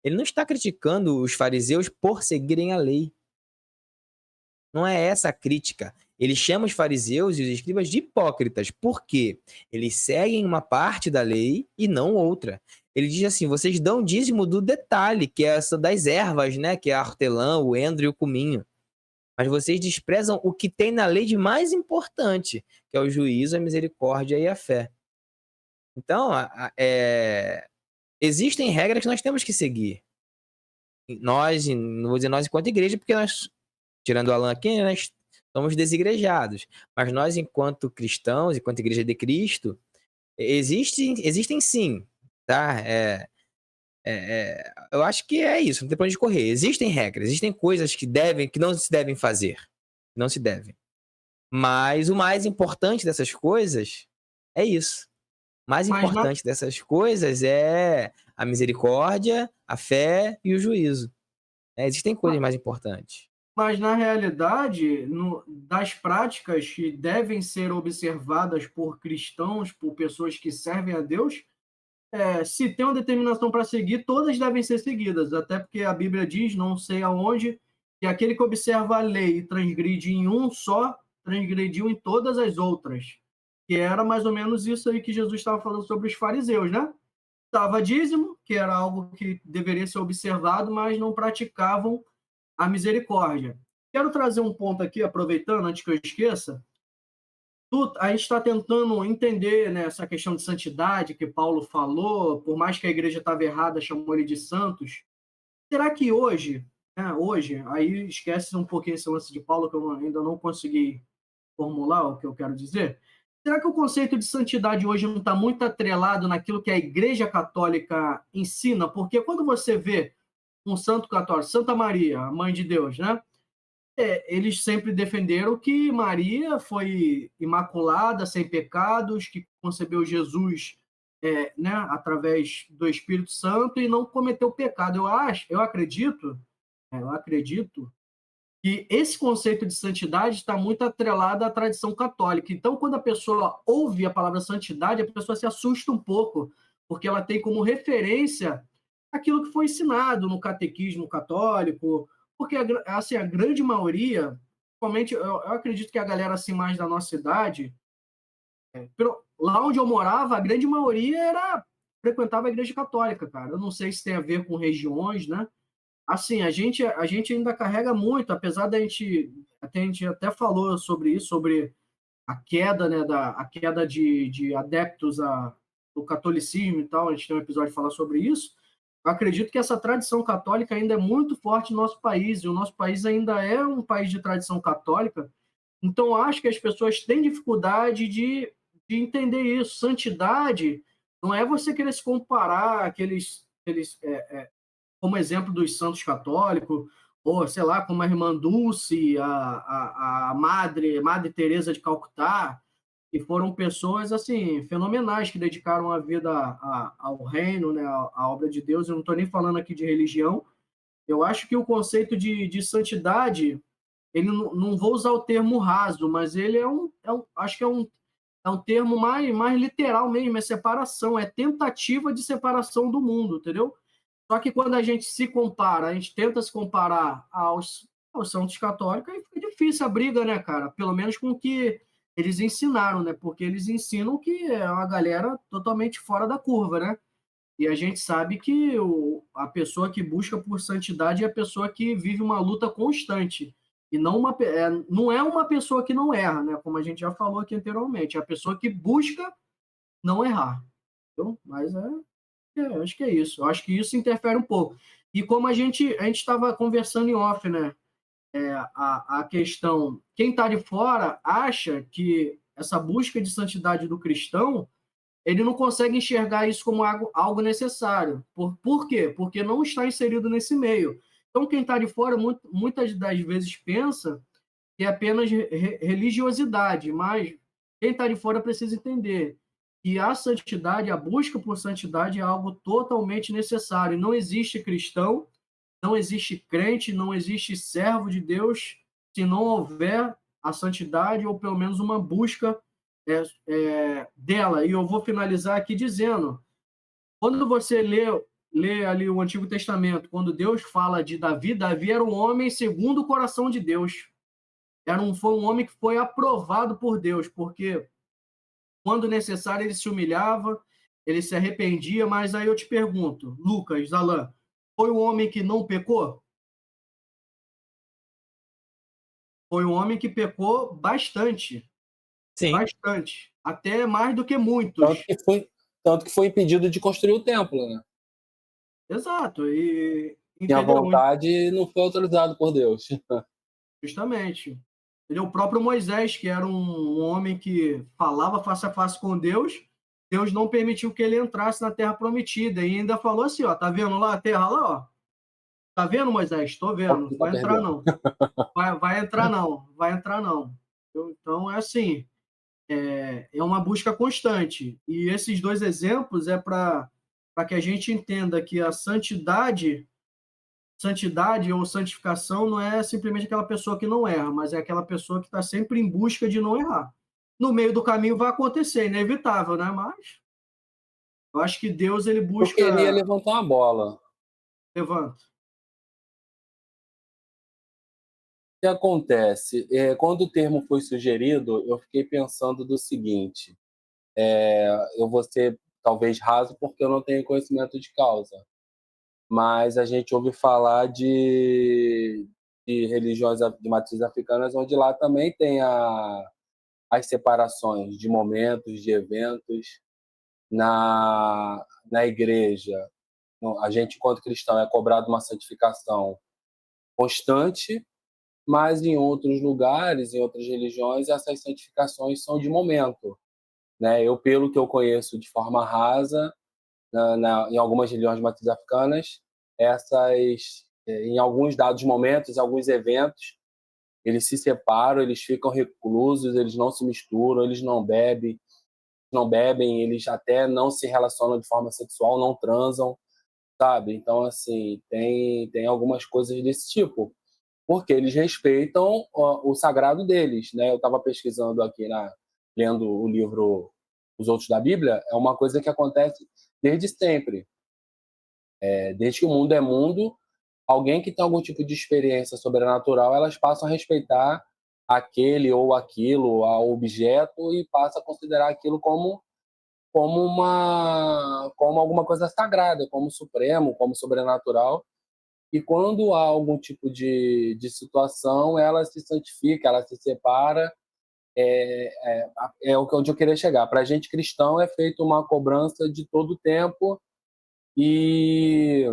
Speaker 2: Ele não está criticando os fariseus por seguirem a lei. Não é essa a crítica. Ele chama os fariseus e os escribas de hipócritas. Por quê? Eles seguem uma parte da lei e não outra. Ele diz assim: vocês dão dízimo do detalhe, que é essa das ervas, né? Que é a hortelã, o endro e o cominho. Mas vocês desprezam o que tem na lei de mais importante, que é o juízo, a misericórdia e a fé. Então, existem regras que nós temos que seguir. Nós, não vou dizer nós enquanto igreja, porque nós, tirando o Alan aqui, nós somos desigrejados. Mas nós, enquanto cristãos, enquanto igreja de Cristo, existem sim, tá? Eu acho que é isso, não tem pra onde correr. Existem regras, existem coisas que não se devem fazer. Não se devem. Mas o mais importante dessas coisas é isso. O mais
Speaker 4: Mas na,
Speaker 2: importante dessas coisas é a misericórdia, a fé e o juízo. Existem coisas mais importantes.
Speaker 4: mas na realidade, das práticas que devem ser observadas por cristãos, por pessoas que servem a Deus, se tem uma determinação para seguir, todas devem ser seguidas, até porque a Bíblia diz, não sei aonde, que aquele que observa a lei e transgride em um só, transgrediu em todas as outras. Que era mais ou menos isso aí que Jesus estava falando sobre os fariseus, né? Dava dízimo, que era algo que deveria ser observado, mas não praticavam a misericórdia. Quero trazer um ponto aqui, aproveitando, antes que eu esqueça. A gente está tentando entender, né, essa questão de santidade que Paulo falou, por mais que a igreja estava errada, chamou ele de santos. Será que hoje, né, hoje, aí esquece um pouquinho esse lance de Paulo, que eu ainda não consegui formular o que eu quero dizer. Será que o conceito de santidade hoje não está muito atrelado naquilo que a Igreja Católica ensina? Porque quando você vê um santo católico, Santa Maria, a mãe de Deus, né? Eles sempre defenderam que Maria foi imaculada, sem pecados, que concebeu Jesus, né, através do Espírito Santo e não cometeu pecado. Eu acredito que esse conceito de santidade está muito atrelado à tradição católica. Então, quando a pessoa ouve a palavra santidade, a pessoa se assusta um pouco, porque ela tem como referência aquilo que foi ensinado no catequismo católico, porque assim, a grande maioria, principalmente, eu acredito que a galera assim mais da nossa idade, lá onde eu morava, a grande maioria frequentava a igreja católica, cara. Eu não sei se tem a ver com regiões, né? Assim, a gente ainda carrega muito, apesar da gente, até a gente até falou sobre isso, sobre a queda, né, a queda de adeptos do catolicismo e tal, a gente tem um episódio de falar sobre isso. Eu acredito que essa tradição católica ainda é muito forte no nosso país, e o nosso país ainda é um país de tradição católica, então acho que as pessoas têm dificuldade de entender isso. Santidade não é você querer se comparar como exemplo dos santos católicos, ou sei lá, como a irmã Dulce, a Madre Teresa de Calcutá, que foram pessoas assim fenomenais que dedicaram a vida ao reino, né, à obra de Deus. Eu não estou nem falando aqui de religião. Eu acho que o conceito de santidade, ele não vou usar o termo raso, mas ele acho que é um termo mais literal mesmo, é separação, é tentativa de separação do mundo, entendeu? Só que quando a gente se compara, a gente tenta se comparar aos santos católicos, aí fica difícil a briga, né, cara? Pelo menos com o que eles ensinaram, né? Porque eles ensinam que é uma galera totalmente fora da curva, né? E a gente sabe que a pessoa que busca por santidade é a pessoa que vive uma luta constante. E não é uma pessoa que não erra, né? Como a gente já falou aqui anteriormente, é a pessoa que busca não errar. Entendeu? Mas acho que é isso. Eu acho que isso interfere um pouco. E como a gente estava conversando em off, né? A questão, quem está de fora acha que essa busca de santidade do cristão, ele não consegue enxergar isso como algo necessário. Por quê? Porque não está inserido nesse meio. Então, quem está de fora, muitas das vezes pensa que é apenas religiosidade, mas quem está de fora precisa entender que a santidade, a busca por santidade é algo totalmente necessário. Não existe cristão, não existe crente, não existe servo de Deus se não houver a santidade ou pelo menos uma busca dela. E eu vou finalizar aqui dizendo, quando você lê ali o Antigo Testamento, quando Deus fala de Davi, Davi era um homem segundo o coração de Deus. Foi um homem que foi aprovado por Deus, porque quando necessário ele se humilhava, ele se arrependia, mas aí eu te pergunto, Lucas, Alan, foi um homem que não pecou? Foi um homem que pecou bastante,
Speaker 2: Sim.
Speaker 4: bastante, até mais do que
Speaker 3: Tanto
Speaker 4: muitos.
Speaker 3: que foi, tanto que foi impedido de construir o templo, né?
Speaker 4: Exato, e
Speaker 3: Tinha
Speaker 4: entendeu?
Speaker 3: vontade e não foi autorizado por Deus.
Speaker 4: Justamente. Entendeu? O próprio Moisés, que era um homem que falava face a face com Deus, Deus não permitiu que ele entrasse na terra prometida e ainda falou assim, ó, tá vendo lá a terra lá, ó? Tá vendo, Moisés? Tô vendo.
Speaker 3: Você tá
Speaker 4: Vai entrar
Speaker 3: perdendo.
Speaker 4: não. Vai entrar não. Vai entrar não. Então é assim, é uma busca constante. E esses dois exemplos é para que a gente entenda que a santidade ou santificação não é simplesmente aquela pessoa que não erra, mas é aquela pessoa que está sempre em busca de não errar. No meio do caminho vai acontecer, inevitável, né? Mas eu acho que Deus ele
Speaker 3: Eu queria
Speaker 4: busca
Speaker 3: levantar uma bola.
Speaker 4: levanta.
Speaker 3: O que acontece? Quando o termo foi sugerido, eu fiquei pensando do seguinte: eu vou ser talvez raso porque eu não tenho conhecimento de causa, mas a gente ouve falar de religiões de matriz africanas, onde lá também tem as separações de momentos, de eventos. Na igreja, a gente, enquanto cristão, é cobrado uma santificação constante, mas em outros lugares, em outras religiões, essas santificações são de momento, né? Pelo que eu conheço de forma rasa, em algumas religiões de matriz africanas, em alguns dados momentos, em alguns eventos, eles se separam, eles ficam reclusos, eles não se misturam, eles não bebem, eles até não se relacionam de forma sexual, não transam, sabe? Então, assim, tem algumas coisas desse tipo, porque eles respeitam o sagrado deles, né? Eu estava pesquisando aqui, lendo o livro Os Outros da Bíblia, é uma coisa que acontece desde sempre. Desde que o mundo é mundo, alguém que tem algum tipo de experiência sobrenatural, elas passam a respeitar aquele ou aquilo, ao objeto, e passam a considerar aquilo como alguma coisa sagrada, como supremo, como sobrenatural. E quando há algum tipo de situação, ela se santifica, ela se separa. Onde eu queria chegar. Para a gente cristão é feita uma cobrança de todo o tempo e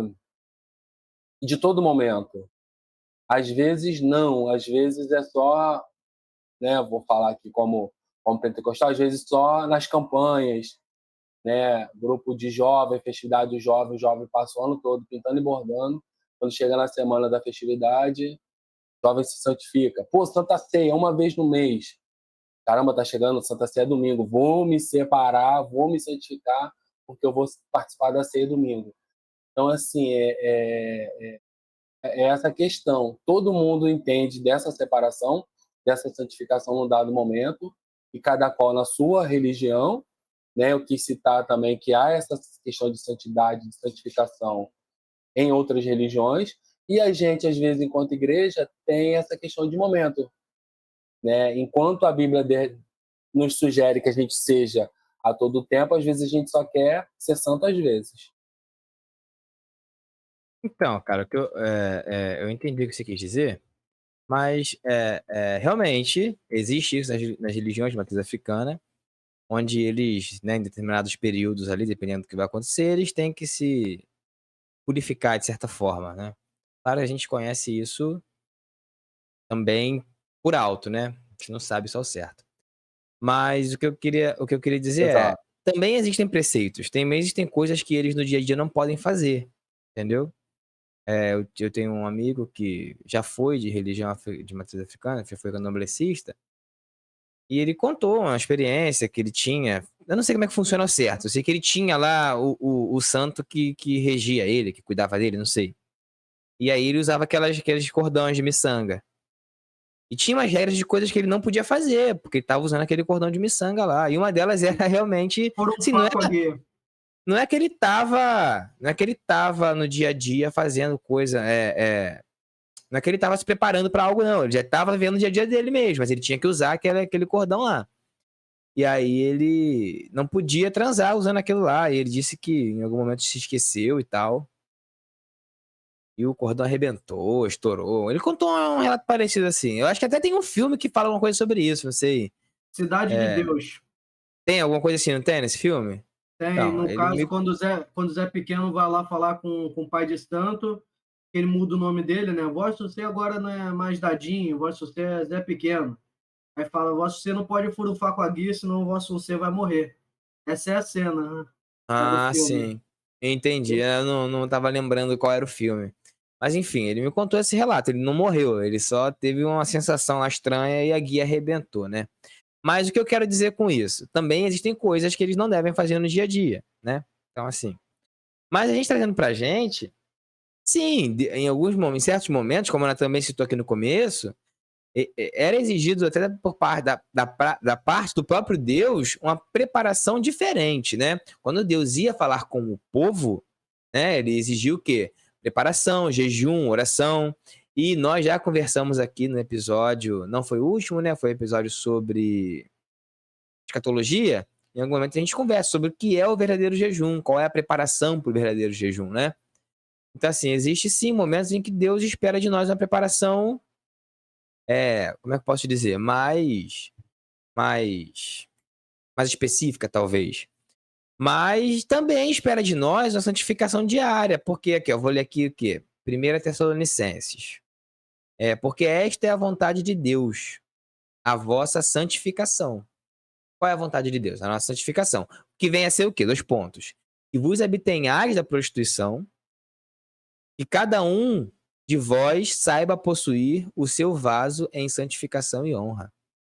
Speaker 3: de todo momento. Às vezes não, às vezes é só, né, vou falar aqui como pentecostal, às vezes só nas campanhas, né, grupo de jovens, festividade de jovens, o jovem passa o ano todo pintando e bordando. Quando chega na semana da festividade, o jovem se santifica. Pô, Santa Ceia, uma vez no mês. Caramba, tá chegando, Santa Ceia é domingo. Vou me separar, vou me santificar, porque eu vou participar da ceia domingo. Então, assim, é essa questão. Todo mundo entende dessa separação, dessa santificação num dado momento, e cada qual na sua religião, né? Eu quis citar também que há essa questão de santidade, de santificação em outras religiões, e a gente, às vezes, enquanto igreja, tem essa questão de momento, né? Enquanto a Bíblia nos sugere que a gente seja a todo tempo, às vezes a gente só quer ser santo às vezes.
Speaker 2: Então, cara, eu entendi o que você quis dizer. Mas realmente existe isso nas religiões de matriz africana, onde eles, né, em determinados períodos ali, dependendo do que vai acontecer, eles têm que se purificar de certa forma, né? Claro, a gente conhece isso também por alto, né? A gente não sabe isso ao certo. Mas o que eu queria dizer é,
Speaker 3: Exato.
Speaker 2: também existem preceitos, existem coisas que eles no dia a dia não podem fazer, entendeu? Eu tenho um amigo que já foi de religião de matriz africana, que foi candomblessista, e ele contou uma experiência que ele tinha. Eu não sei como é que funciona ao certo. Eu sei que ele tinha lá o santo que regia ele, que cuidava dele, não sei. E aí ele usava aqueles cordões de miçanga. E tinha umas regras de coisas que ele não podia fazer, porque ele estava usando aquele cordão de miçanga lá. E uma delas era realmente.
Speaker 4: Por um
Speaker 2: Assim,
Speaker 4: faco aqui.
Speaker 2: não é que ele tava. Não é que ele tava no dia a dia fazendo coisa. Não é que ele tava se preparando para algo, não. Ele já tava vendo o dia a dia dele mesmo, mas ele tinha que usar aquele cordão lá. E aí ele não podia transar usando aquilo lá. E ele disse que em algum momento se esqueceu e tal. E o cordão arrebentou, estourou. Ele contou um relato parecido assim. Eu acho que até tem um filme que fala alguma coisa sobre isso, não sei.
Speaker 4: Cidade de Deus.
Speaker 2: Tem alguma coisa assim, não tem nesse filme?
Speaker 4: Tem,
Speaker 2: Então,
Speaker 4: no
Speaker 2: ele
Speaker 4: caso,
Speaker 2: me.
Speaker 4: quando o Zé Pequeno vai lá falar com o pai de santo, ele muda o nome dele, né? Vosso Você agora não é mais Dadinho, Vosso Você é Zé Pequeno. Aí fala, Vosso Você não pode furufar com a guia, senão Vosso Você vai morrer. Essa é a cena, né, lá do
Speaker 2: Ah,
Speaker 4: filme.
Speaker 2: sim. Entendi. Eu não tava lembrando qual era o filme. Mas enfim, ele me contou esse relato. Ele não morreu, ele só teve uma sensação lá estranha e a guia arrebentou, né? Mas o que eu quero dizer com isso? Também existem coisas que eles não devem fazer no dia a dia, né? Então, assim. Mas a gente trazendo pra gente, sim, em alguns momentos, em certos momentos, como ela também citou aqui no começo, era exigido até por parte da parte do próprio Deus uma preparação diferente, né? Quando Deus ia falar com o povo, né, ele exigiu o quê? Preparação, jejum, oração. E nós já conversamos aqui no episódio, não foi o último, né? Foi o episódio sobre escatologia. Em algum momento a gente conversa sobre o que é o verdadeiro jejum, qual é a preparação para o verdadeiro jejum, né? Então, assim, existe sim momentos em que Deus espera de nós uma preparação, como é que eu posso dizer? Mais, mais específica, talvez. Mas também espera de nós uma santificação diária, porque aqui, eu vou ler aqui o quê? 1 Tessalonicenses. Porque esta é a vontade de Deus, a vossa santificação. Qual é a vontade de Deus? A nossa santificação. Que vem a ser o quê? 2 pontos. Que vos abstenhais da prostituição, que cada um de vós saiba possuir o seu vaso em santificação e honra.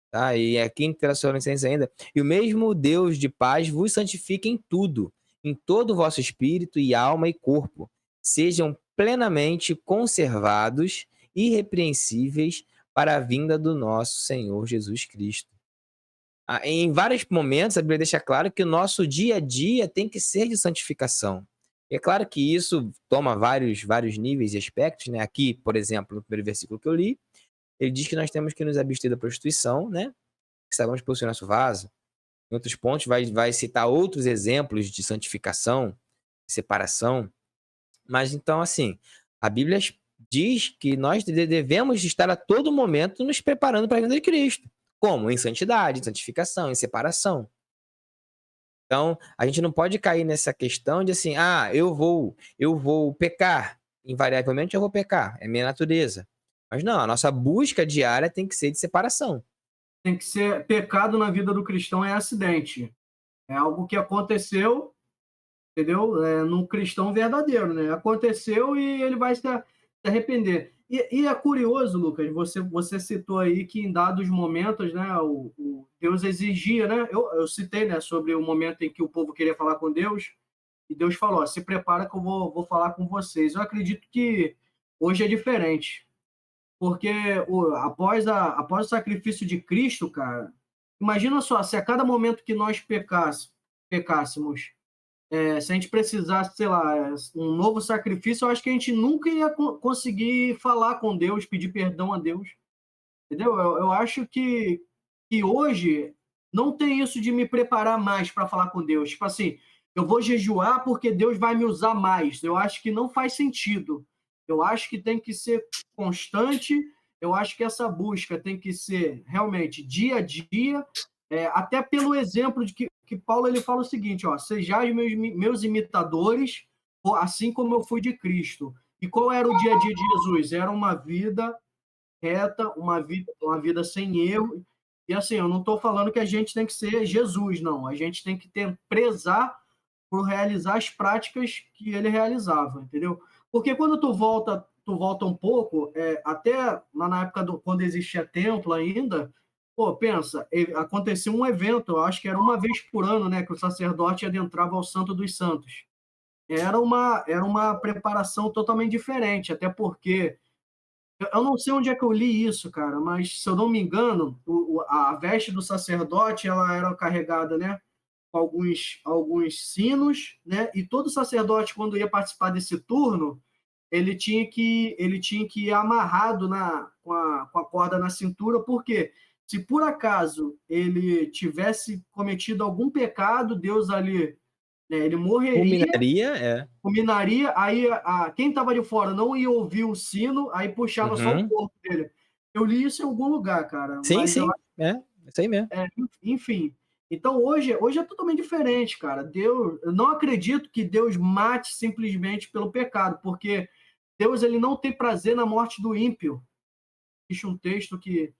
Speaker 2: Tá? E aqui em Tessalonicenses ainda. E o mesmo Deus de paz vos santifique em tudo, em todo o vosso espírito e alma e corpo. Sejam plenamente conservados, irrepreensíveis para a vinda do nosso Senhor Jesus Cristo. Em vários momentos, a Bíblia deixa claro que o nosso dia a dia tem que ser de santificação. E é claro que isso toma vários níveis e aspectos, né? Aqui, por exemplo, no primeiro versículo que eu li, ele diz que nós temos que nos abster da prostituição, né? Que sabemos possuir nosso vaso. Em outros pontos, vai citar outros exemplos de santificação, de separação. Mas então, assim, a Bíblia diz que nós devemos estar a todo momento nos preparando para a vinda de Cristo. Como? Em santidade, em santificação, em separação. Então, a gente não pode cair nessa questão de assim, eu vou pecar. Invariavelmente eu vou pecar, é minha natureza. Mas não, a nossa busca diária tem que ser de separação.
Speaker 4: Tem que ser pecado na vida do cristão é acidente. É algo que aconteceu, entendeu? Num cristão verdadeiro, né? Aconteceu e ele vai se arrepender. E é curioso, Lucas, você citou aí que em dados momentos, né, o Deus exigia, né? Eu citei, né, sobre o momento em que o povo queria falar com Deus e Deus falou: ó, se prepara que eu vou falar com vocês. Eu acredito que hoje é diferente, porque após o sacrifício de Cristo, cara, imagina só, se a cada momento que nós pecássemos, se a gente precisasse, sei lá, um novo sacrifício, eu acho que a gente nunca ia conseguir falar com Deus, pedir perdão a Deus, entendeu? Eu acho que hoje não tem isso de me preparar mais para falar com Deus. Tipo assim, eu vou jejuar porque Deus vai me usar mais. Eu acho que não faz sentido. Eu acho que tem que ser constante. eu acho que essa busca tem que ser realmente dia a dia, até pelo exemplo de que Paulo ele fala o seguinte, ó, sejais meus imitadores, assim como eu fui de Cristo. E qual era o dia a dia de Jesus? Era uma vida reta, uma vida sem erro. E assim, eu não estou falando que a gente tem que ser Jesus, não. A gente tem que prezar por realizar as práticas que ele realizava, entendeu? Porque quando tu volta um pouco, até lá na época quando existia templo ainda, pô, pensa, aconteceu um evento, eu acho que era uma vez por ano, né, que o sacerdote adentrava ao Santo dos Santos. Era uma preparação totalmente diferente, até porque eu não sei onde é que eu li isso, cara, mas se eu não me engano, a veste do sacerdote ela era carregada, né, com alguns sinos, né? E todo sacerdote, quando ia participar desse turno, ele tinha que ir amarrado com a corda na cintura, porque se por acaso ele tivesse cometido algum pecado, Deus ali, né, ele morreria, culminaria, aí quem estava de fora não ia ouvir o sino, aí puxava só o corpo dele. Eu li isso em algum lugar, cara,
Speaker 2: Sim,
Speaker 4: mas
Speaker 2: sim, isso aí mesmo.
Speaker 4: enfim. Então hoje é totalmente diferente, cara. Eu não acredito que Deus mate simplesmente pelo pecado, porque Deus ele não tem prazer na morte do ímpio. Existe um texto que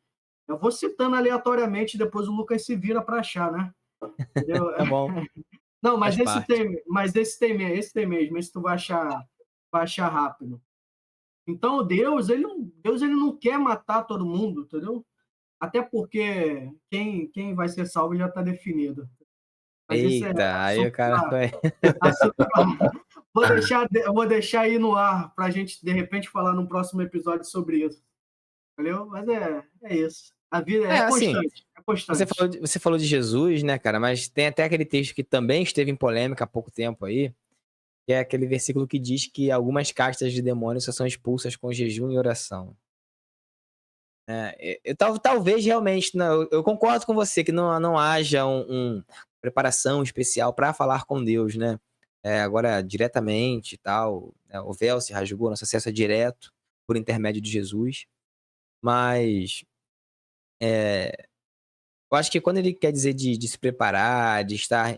Speaker 4: eu vou citando aleatoriamente, depois o Lucas se vira para achar, né? Entendeu?
Speaker 2: Tá bom.
Speaker 4: Não,
Speaker 2: Faz parte.
Speaker 4: esse tem mesmo, esse tu vai achar rápido. Então Deus ele não quer matar todo mundo, entendeu? Até porque quem vai ser salvo já está definido. Mas esse é
Speaker 2: Eita, aí o
Speaker 4: assunto
Speaker 2: cara
Speaker 4: pra,
Speaker 2: vai.
Speaker 4: assunto pra, eu vou deixar aí no ar para a gente, de repente, falar num próximo episódio sobre isso. Valeu? Mas é isso. A vida é
Speaker 2: Assim,
Speaker 4: constante. É constante.
Speaker 2: você falou de Jesus, né, cara? Mas tem até aquele texto que também esteve em polêmica há pouco tempo aí, que é aquele versículo que diz que algumas castas de demônios só são expulsas com jejum e oração. Talvez realmente, não, eu concordo com você que não haja preparação especial para falar com Deus, né? Agora, diretamente e tal, né, o véu se rasgou, nosso acesso é direto por intermédio de Jesus. Mas eu acho que quando ele quer dizer de se preparar, de estar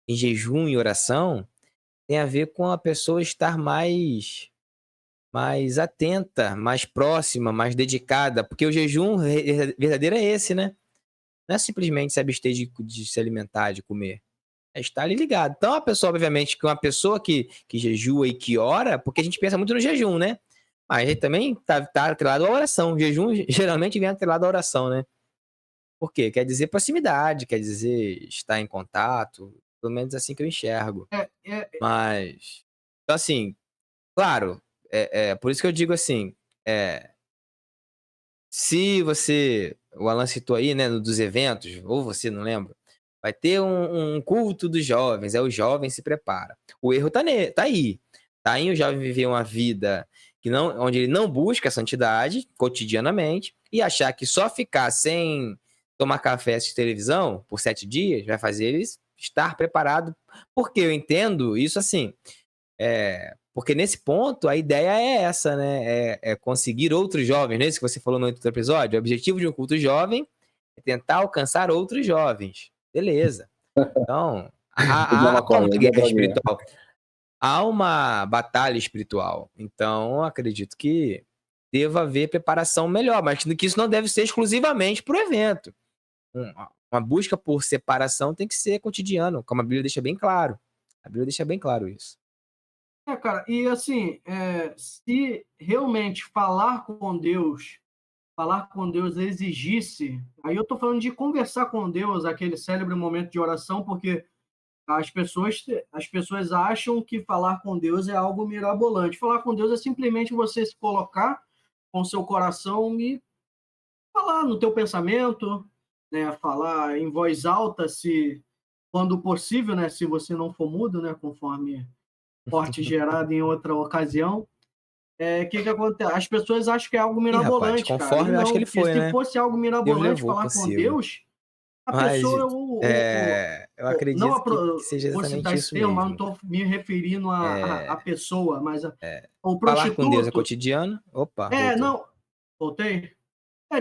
Speaker 2: em jejum e oração, tem a ver com a pessoa estar mais atenta, mais próxima, mais dedicada, porque o jejum verdadeiro é esse, né? Não é simplesmente se abster de se alimentar, de comer. É estar ali ligado. Então, a pessoa, obviamente, que uma pessoa que jejua e que ora, porque a gente pensa muito no jejum, né? Mas ele também tá atrelado à oração. O jejum geralmente vem atrelado à oração, né? Por quê? Quer dizer proximidade, quer dizer estar em contato, pelo menos assim que eu enxergo.
Speaker 4: É, é,
Speaker 2: Mas, então assim, claro, por isso que eu digo assim, se você, o Alan citou aí, né, dos eventos, ou você, não lembro, vai ter um culto dos jovens, aí o jovem se prepara. O erro tá aí. Tá em o jovem viver uma vida onde ele não busca a santidade cotidianamente e achar que só ficar sem tomar café e assistir televisão por 7 dias vai fazer ele estar preparado. Porque eu entendo isso assim, porque nesse ponto a ideia é essa, né? É conseguir outros jovens, não é isso que você falou no outro episódio? O objetivo de um culto jovem é tentar alcançar outros jovens. Beleza. Então,
Speaker 3: Dizer
Speaker 2: há
Speaker 3: uma
Speaker 2: uma
Speaker 3: coisa,
Speaker 2: guerra espiritual, há uma batalha espiritual. Então, acredito que deva haver preparação melhor, mas que isso não deve ser exclusivamente para o evento. Uma busca por separação tem que ser cotidiano, como a Bíblia deixa bem claro. A Bíblia deixa bem claro isso.
Speaker 4: cara, e assim, se realmente falar com Deus exigisse, aí eu estou falando de conversar com Deus, aquele célebre momento de oração, porque as pessoas acham que falar com Deus é algo mirabolante. Falar com Deus é simplesmente você se colocar com seu coração e falar no teu pensamento, né? Falar em voz alta, se quando possível, né? Se você não for mudo, né? Conforme corte gerado em outra ocasião. Que acontece? As pessoas acham que é algo
Speaker 2: Ih, rapaz,
Speaker 4: mirabolante, cara. E
Speaker 2: conforme eu acho que
Speaker 4: não,
Speaker 2: ele
Speaker 4: porque
Speaker 2: foi,
Speaker 4: se
Speaker 2: né?
Speaker 4: fosse algo
Speaker 2: Deus
Speaker 4: mirabolante
Speaker 2: levou
Speaker 4: falar com
Speaker 2: consigo.
Speaker 4: Deus, a
Speaker 2: Mas
Speaker 4: pessoa,
Speaker 2: eu
Speaker 4: não
Speaker 2: acredito que seja
Speaker 4: vou citar
Speaker 2: exatamente
Speaker 4: esse
Speaker 2: isso
Speaker 4: termo, mas não
Speaker 2: mesmo.
Speaker 4: estou me referindo à pessoa, mas o
Speaker 2: Falar com Deus é
Speaker 4: prostituto.
Speaker 2: cotidiano. Opa, voltou.
Speaker 4: Não, voltei?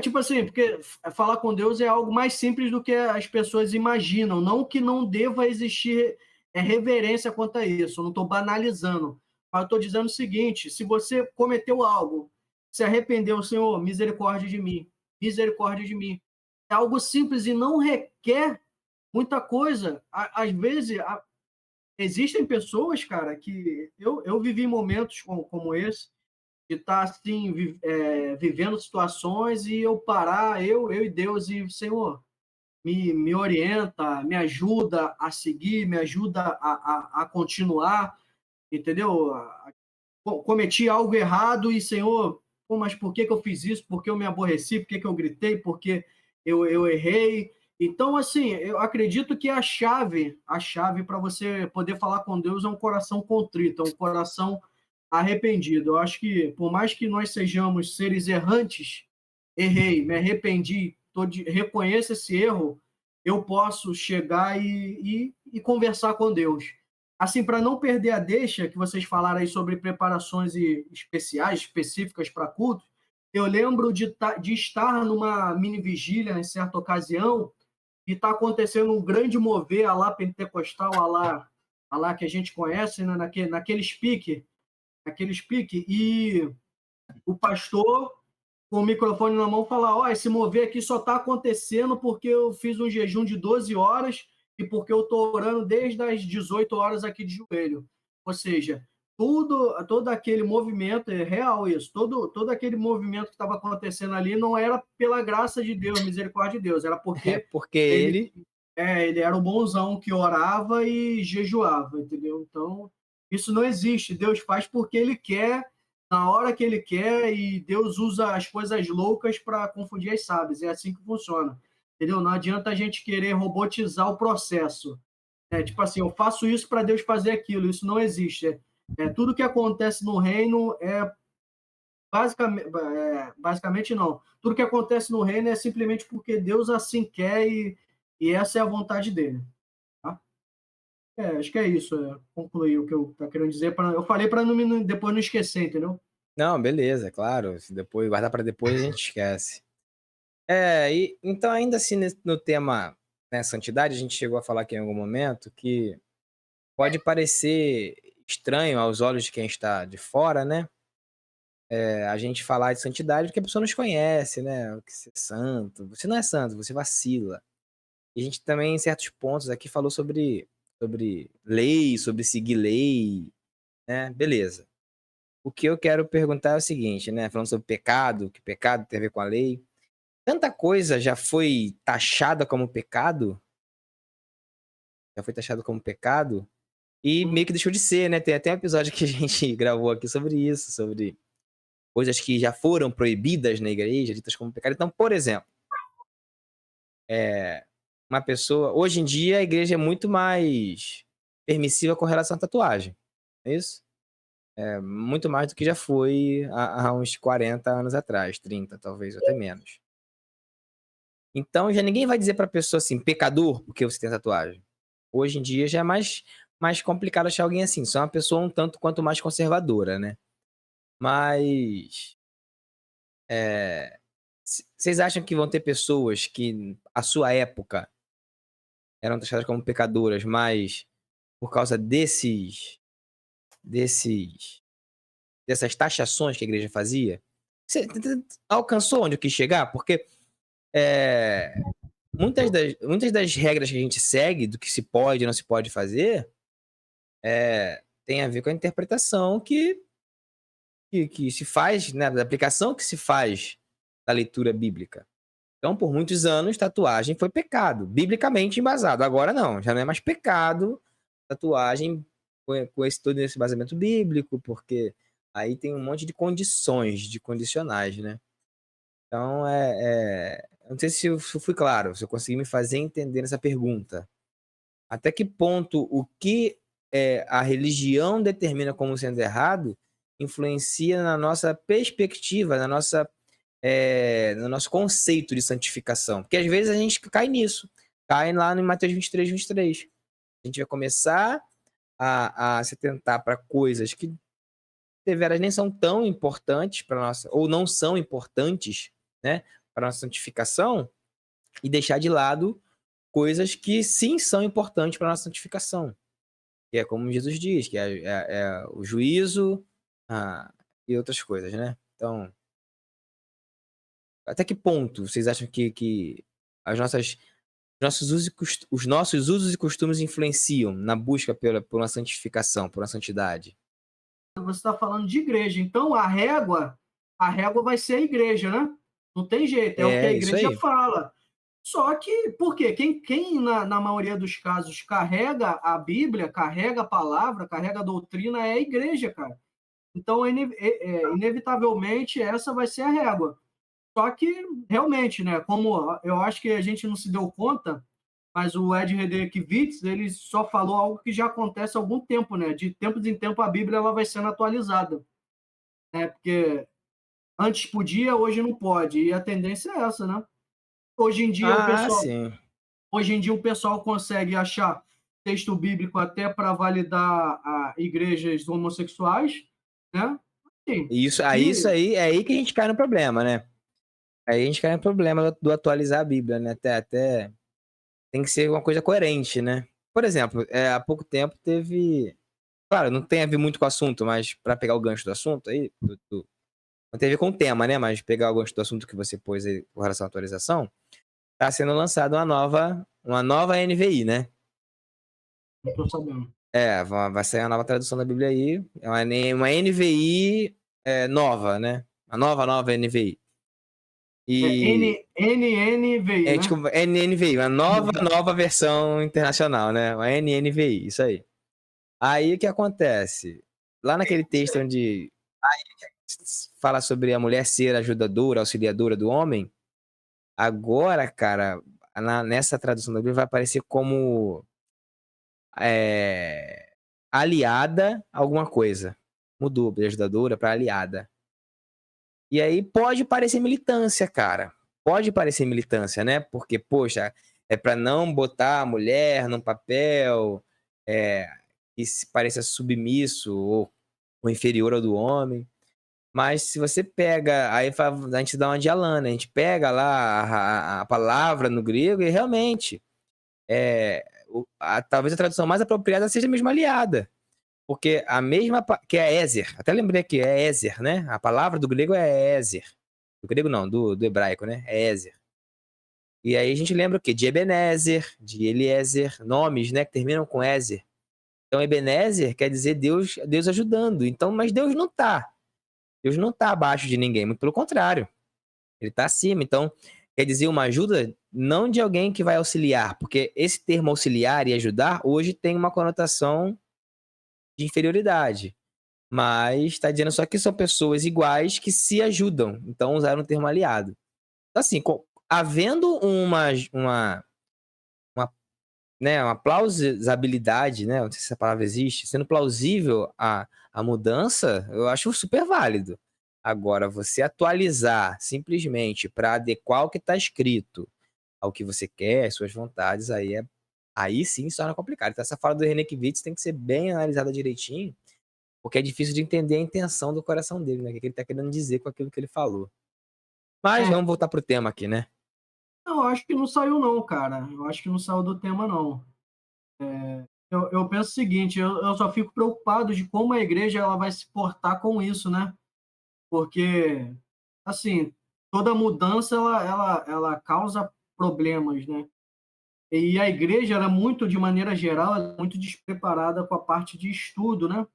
Speaker 4: Tipo assim, porque falar com Deus é algo mais simples do que as pessoas imaginam. Não que não deva existir reverência quanto a isso. Eu não estou banalizando. Mas eu estou dizendo o seguinte: se você cometeu algo, se arrependeu, Senhor, misericórdia de mim. Misericórdia de mim. É algo simples e não requer muita coisa. Às vezes, existem pessoas, cara, que eu vivi momentos como esse, de estar assim, vivendo situações e eu parar, eu e Deus, e Senhor, me orienta, me ajuda a seguir, me ajuda a continuar, entendeu? Cometi algo errado e, Senhor, pô, mas por que que eu fiz isso? Por que eu me aborreci? Por que que eu gritei? Por que eu errei? Então, assim, eu acredito que a chave para você poder falar com Deus é um coração contrito, é um coração arrependido. Eu acho que, por mais que nós sejamos seres errantes, errei, me arrependi, reconheço esse erro, eu posso chegar e conversar com Deus. Assim, para não perder a deixa, que vocês falaram aí sobre preparações especiais, específicas para culto, eu lembro de estar numa mini vigília em certa ocasião e está acontecendo um grande mover a lá pentecostal, a lá que a gente conhece, né, naquele speak, e o pastor com o microfone na mão falar, ó, esse mover aqui só está acontecendo porque eu fiz um jejum de 12 horas e porque eu estou orando desde as 18 horas aqui de joelho. Ou seja, todo aquele movimento, é real isso, todo aquele movimento que estava acontecendo ali não era pela graça de Deus, misericórdia de Deus, era porque
Speaker 2: Porque
Speaker 4: ele,
Speaker 2: ele
Speaker 4: ele era o bonzão que orava e jejuava, entendeu? Então, isso não existe. Deus faz porque ele quer, na hora que ele quer, e Deus usa as coisas loucas para confundir as sábias. É assim que funciona. Entendeu? Não adianta a gente querer robotizar o processo. Tipo assim, eu faço isso para Deus fazer aquilo. Isso não existe. Tudo que acontece no reino basicamente não. Tudo que acontece no reino é simplesmente porque Deus assim quer e essa é a vontade dele. Tá? Acho que é isso. Concluir o que eu tô querendo dizer. Eu falei para depois não esquecer, entendeu?
Speaker 2: não, beleza, claro, se depois guardar para depois a gente esquece. E então ainda assim no tema, né, santidade, a gente chegou a falar aqui em algum momento que pode parecer estranho aos olhos de quem está de fora, né, a gente falar de santidade porque a pessoa nos conhece, né, o que ser santo. Você não é santo, você vacila. E a gente também, em certos pontos aqui, falou sobre lei, sobre seguir lei, né, beleza. O que eu quero perguntar é o seguinte, né, falando sobre pecado, que pecado tem a ver com a lei. Tanta coisa já foi taxada como pecado, já foi taxado como pecado, e meio que deixou de ser, né? Tem até um episódio que a gente gravou aqui sobre isso, sobre coisas que já foram proibidas na igreja, ditas como pecado. Então, por exemplo, uma pessoa. Hoje em dia a igreja é muito mais permissiva com relação à tatuagem. É isso? Muito mais do que já foi há uns 40 anos atrás, 30 talvez, ou até menos. Então já ninguém vai dizer pra pessoa assim, pecador, porque você tem tatuagem. Hoje em dia já é mais complicado achar alguém assim, só uma pessoa um tanto quanto mais conservadora, né. Mas, vocês acham que vão ter pessoas que, à sua época, eram taxadas como pecadoras, mas por causa desses dessas taxações que a igreja fazia? Você alcançou onde eu quis chegar? Porque, muitas das regras que a gente segue, do que se pode e não se pode fazer, tem a ver com a interpretação que se faz, né, da aplicação que se faz da leitura bíblica. Então, por muitos anos, tatuagem foi pecado, biblicamente embasado. Agora não, já não é mais pecado tatuagem com todo esse embasamento bíblico, porque aí tem um monte de condições, de condicionais, né. Então, eu não sei se eu fui claro, se eu consegui me fazer entender nessa pergunta. Até que ponto o que, a religião determina como sendo errado, influencia na nossa perspectiva, no nosso conceito de santificação. Porque às vezes a gente cai nisso, cai lá no Mateus 23:23. A gente vai começar a se atentar para coisas que deveras nem são tão importantes para nossa ou não são importantes, né, para nossa santificação e deixar de lado coisas que sim são importantes para nossa santificação. Que é como Jesus diz, que é o juízo e outras coisas, né? Então, até que ponto vocês acham que as os nossos usos e costumes influenciam na busca por uma santificação, por uma santidade?
Speaker 4: Você está falando de igreja, então a régua vai ser a igreja, né? Não tem jeito, é o que a
Speaker 2: É, isso
Speaker 4: igreja
Speaker 2: aí.
Speaker 4: fala. Só que, por quê? Quem na maioria dos casos carrega a Bíblia, carrega a palavra, carrega a doutrina é a igreja, cara. Então, inevitavelmente, essa vai ser a régua. Só que, realmente, né, como eu acho que a gente não se deu conta, mas o Ed Redekiewicz, ele só falou algo que já acontece há algum tempo, né? De tempos em tempos a Bíblia ela vai sendo atualizada, né? Porque antes podia, hoje não pode. E a tendência é essa, né? Hoje em dia o
Speaker 2: Ah,
Speaker 4: pessoal,
Speaker 2: sim.
Speaker 4: hoje em dia o pessoal consegue achar texto bíblico até para validar igrejas homossexuais, né? Sim.
Speaker 2: Isso
Speaker 4: E
Speaker 2: aí, é aí que a gente cai no problema, né? Aí a gente cai no problema do atualizar a Bíblia, né? Até tem que ser uma coisa coerente, né? Por exemplo, há pouco tempo teve. Claro, não tem a ver muito com o assunto, mas para pegar o gancho do assunto aí, não tem a ver com o tema, né? Mas pegar o gancho do assunto que você pôs aí com relação à atualização, tá sendo lançada uma nova NVI, né?
Speaker 4: não estou sabendo.
Speaker 2: Vai sair uma nova tradução da Bíblia aí. É uma NVI nova, né? Uma nova NVI.
Speaker 4: É
Speaker 2: E
Speaker 4: NNVI, né?
Speaker 2: tipo, NNVI, uma nova versão internacional, né? Uma NNVI, isso aí. Aí o que acontece? Lá naquele texto onde fala sobre a mulher ser ajudadora, auxiliadora do homem, agora, cara, nessa tradução da Bíblia vai aparecer como aliada a alguma coisa. Mudou de ajudadora para aliada. E aí pode parecer militância, cara. Pode parecer militância, né? Porque, poxa, é para não botar a mulher num papel que se pareça submisso ou inferior ao do homem. Mas se você pega, aí a gente dá uma de Alana, a gente pega lá a palavra no grego e realmente talvez a tradução mais apropriada seja mesmo aliada. Porque a mesma, que é Ézer, até lembrei aqui, é Ézer, né? A palavra do grego é Ézer. Do grego não, do hebraico, né? É Ézer. E aí a gente lembra o quê? De Ebenezer, de Eliezer, nomes, né, que terminam com Ézer. Então Ebenezer quer dizer Deus ajudando. Então, mas Deus não tá. Deus não tá abaixo de ninguém, muito pelo contrário. Ele tá acima. Então, quer dizer uma ajuda não de alguém que vai auxiliar, porque esse termo auxiliar e ajudar hoje tem uma conotação de inferioridade. Mas está dizendo só que são pessoas iguais que se ajudam. Então usaram o termo aliado. Então, assim, havendo uma plausibilidade, né? Não sei se essa palavra existe, sendo plausível a mudança, eu acho super válido. Agora, você atualizar simplesmente para adequar o que está escrito ao que você quer, às suas vontades, aí sim se torna complicado. Então, essa fala do René Kivitz tem que ser bem analisada direitinho, porque é difícil de entender a intenção do coração dele, né? O que ele tá querendo dizer com aquilo que ele falou. Mas
Speaker 4: É,
Speaker 2: vamos voltar pro tema aqui, né?
Speaker 4: não, eu acho que não saiu não, cara. Eu acho que não saiu do tema, não. Eu penso o seguinte, eu só fico preocupado de como a igreja ela vai se portar com isso, né? Porque, assim, toda mudança ela causa problemas, né? E a igreja, ela é muito, de maneira geral, ela é muito despreparada com a parte de estudo, né?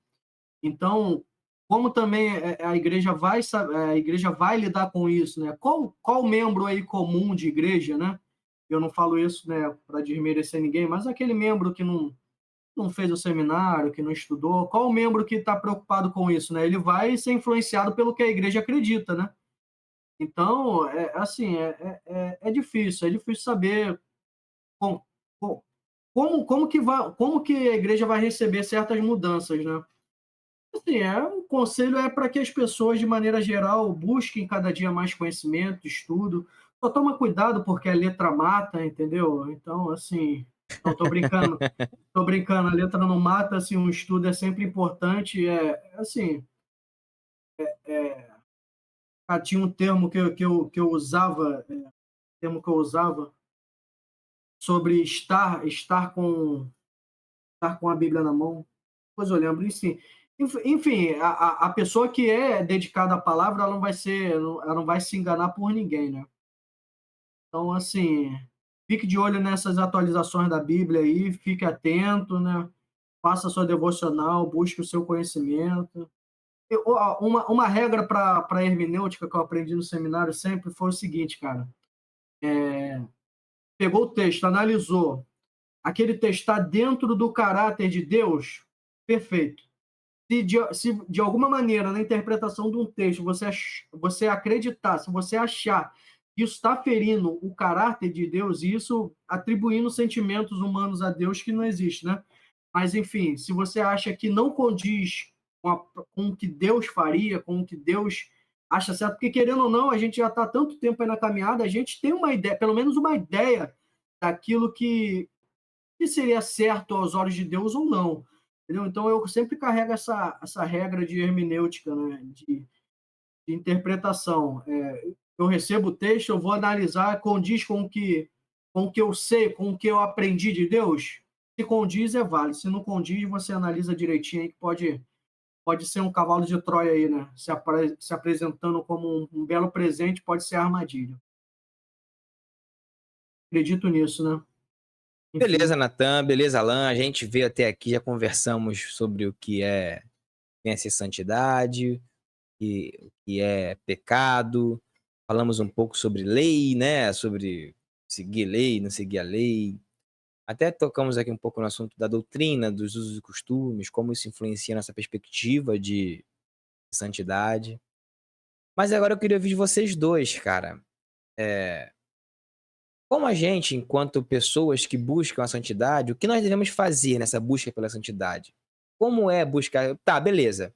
Speaker 4: Então, como também a igreja vai lidar com isso, né? Qual membro aí comum de igreja, né? Eu não falo isso, né, para desmerecer ninguém, mas aquele membro que não fez o seminário, que não estudou, qual membro que está preocupado com isso, né? Ele vai ser influenciado pelo que a igreja acredita, né? Então, assim, é difícil saber com- com- como que a igreja vai receber certas mudanças, né? Assim, o conselho é para que as pessoas, de maneira geral, busquem cada dia mais conhecimento, estudo. Só toma cuidado porque a letra mata, entendeu? Então, assim, não tô brincando, a letra não mata, assim, um estudo é sempre importante, assim, tinha um termo que eu usava, termo que eu usava sobre estar com a Bíblia na mão. Depois eu lembro, enfim, a pessoa que é dedicada à palavra, ela não vai se enganar por ninguém, né? Então, assim, fique de olho nessas atualizações da Bíblia aí, fique atento, né? Faça a sua devocional, busque o seu conhecimento. Uma regra para hermenêutica que eu aprendi no seminário sempre foi o seguinte, cara. Pegou o texto, analisou. Aquele texto está dentro do caráter de Deus? Perfeito. Se de alguma maneira, na interpretação de um texto, você acreditar, se você achar que isso está ferindo o caráter de Deus, e isso atribuindo sentimentos humanos a Deus que não existe, né? Mas, enfim, se você acha que não condiz com o que Deus faria, com o que Deus acha certo, porque querendo ou não, a gente já está há tanto tempo aí na caminhada, a gente tem uma ideia, pelo menos uma ideia daquilo que seria certo aos olhos de Deus ou não. Entendeu? Então, eu sempre carrego essa regra de hermenêutica, né? De interpretação. Eu recebo o texto, eu vou analisar, condiz com o que eu sei, com o que eu aprendi de Deus? Se condiz, é válido. Se não condiz, você analisa direitinho aí, que pode ser um cavalo de Troia aí, né? Se apresentando como um belo presente, pode ser armadilha. Acredito nisso, né? Enfim.
Speaker 2: Beleza, Natan, beleza, Alan. A gente veio até aqui, já conversamos sobre o que é ciência e santidade, o que é pecado, falamos um pouco sobre lei, né? Sobre seguir lei, não seguir a lei. Até tocamos aqui um pouco no assunto da doutrina, dos usos e costumes, como isso influencia nossa perspectiva de santidade. Mas agora eu queria ouvir de vocês dois, cara. Como a gente, enquanto pessoas que buscam a santidade, o que nós devemos fazer nessa busca pela santidade? Como é buscar? Tá, beleza.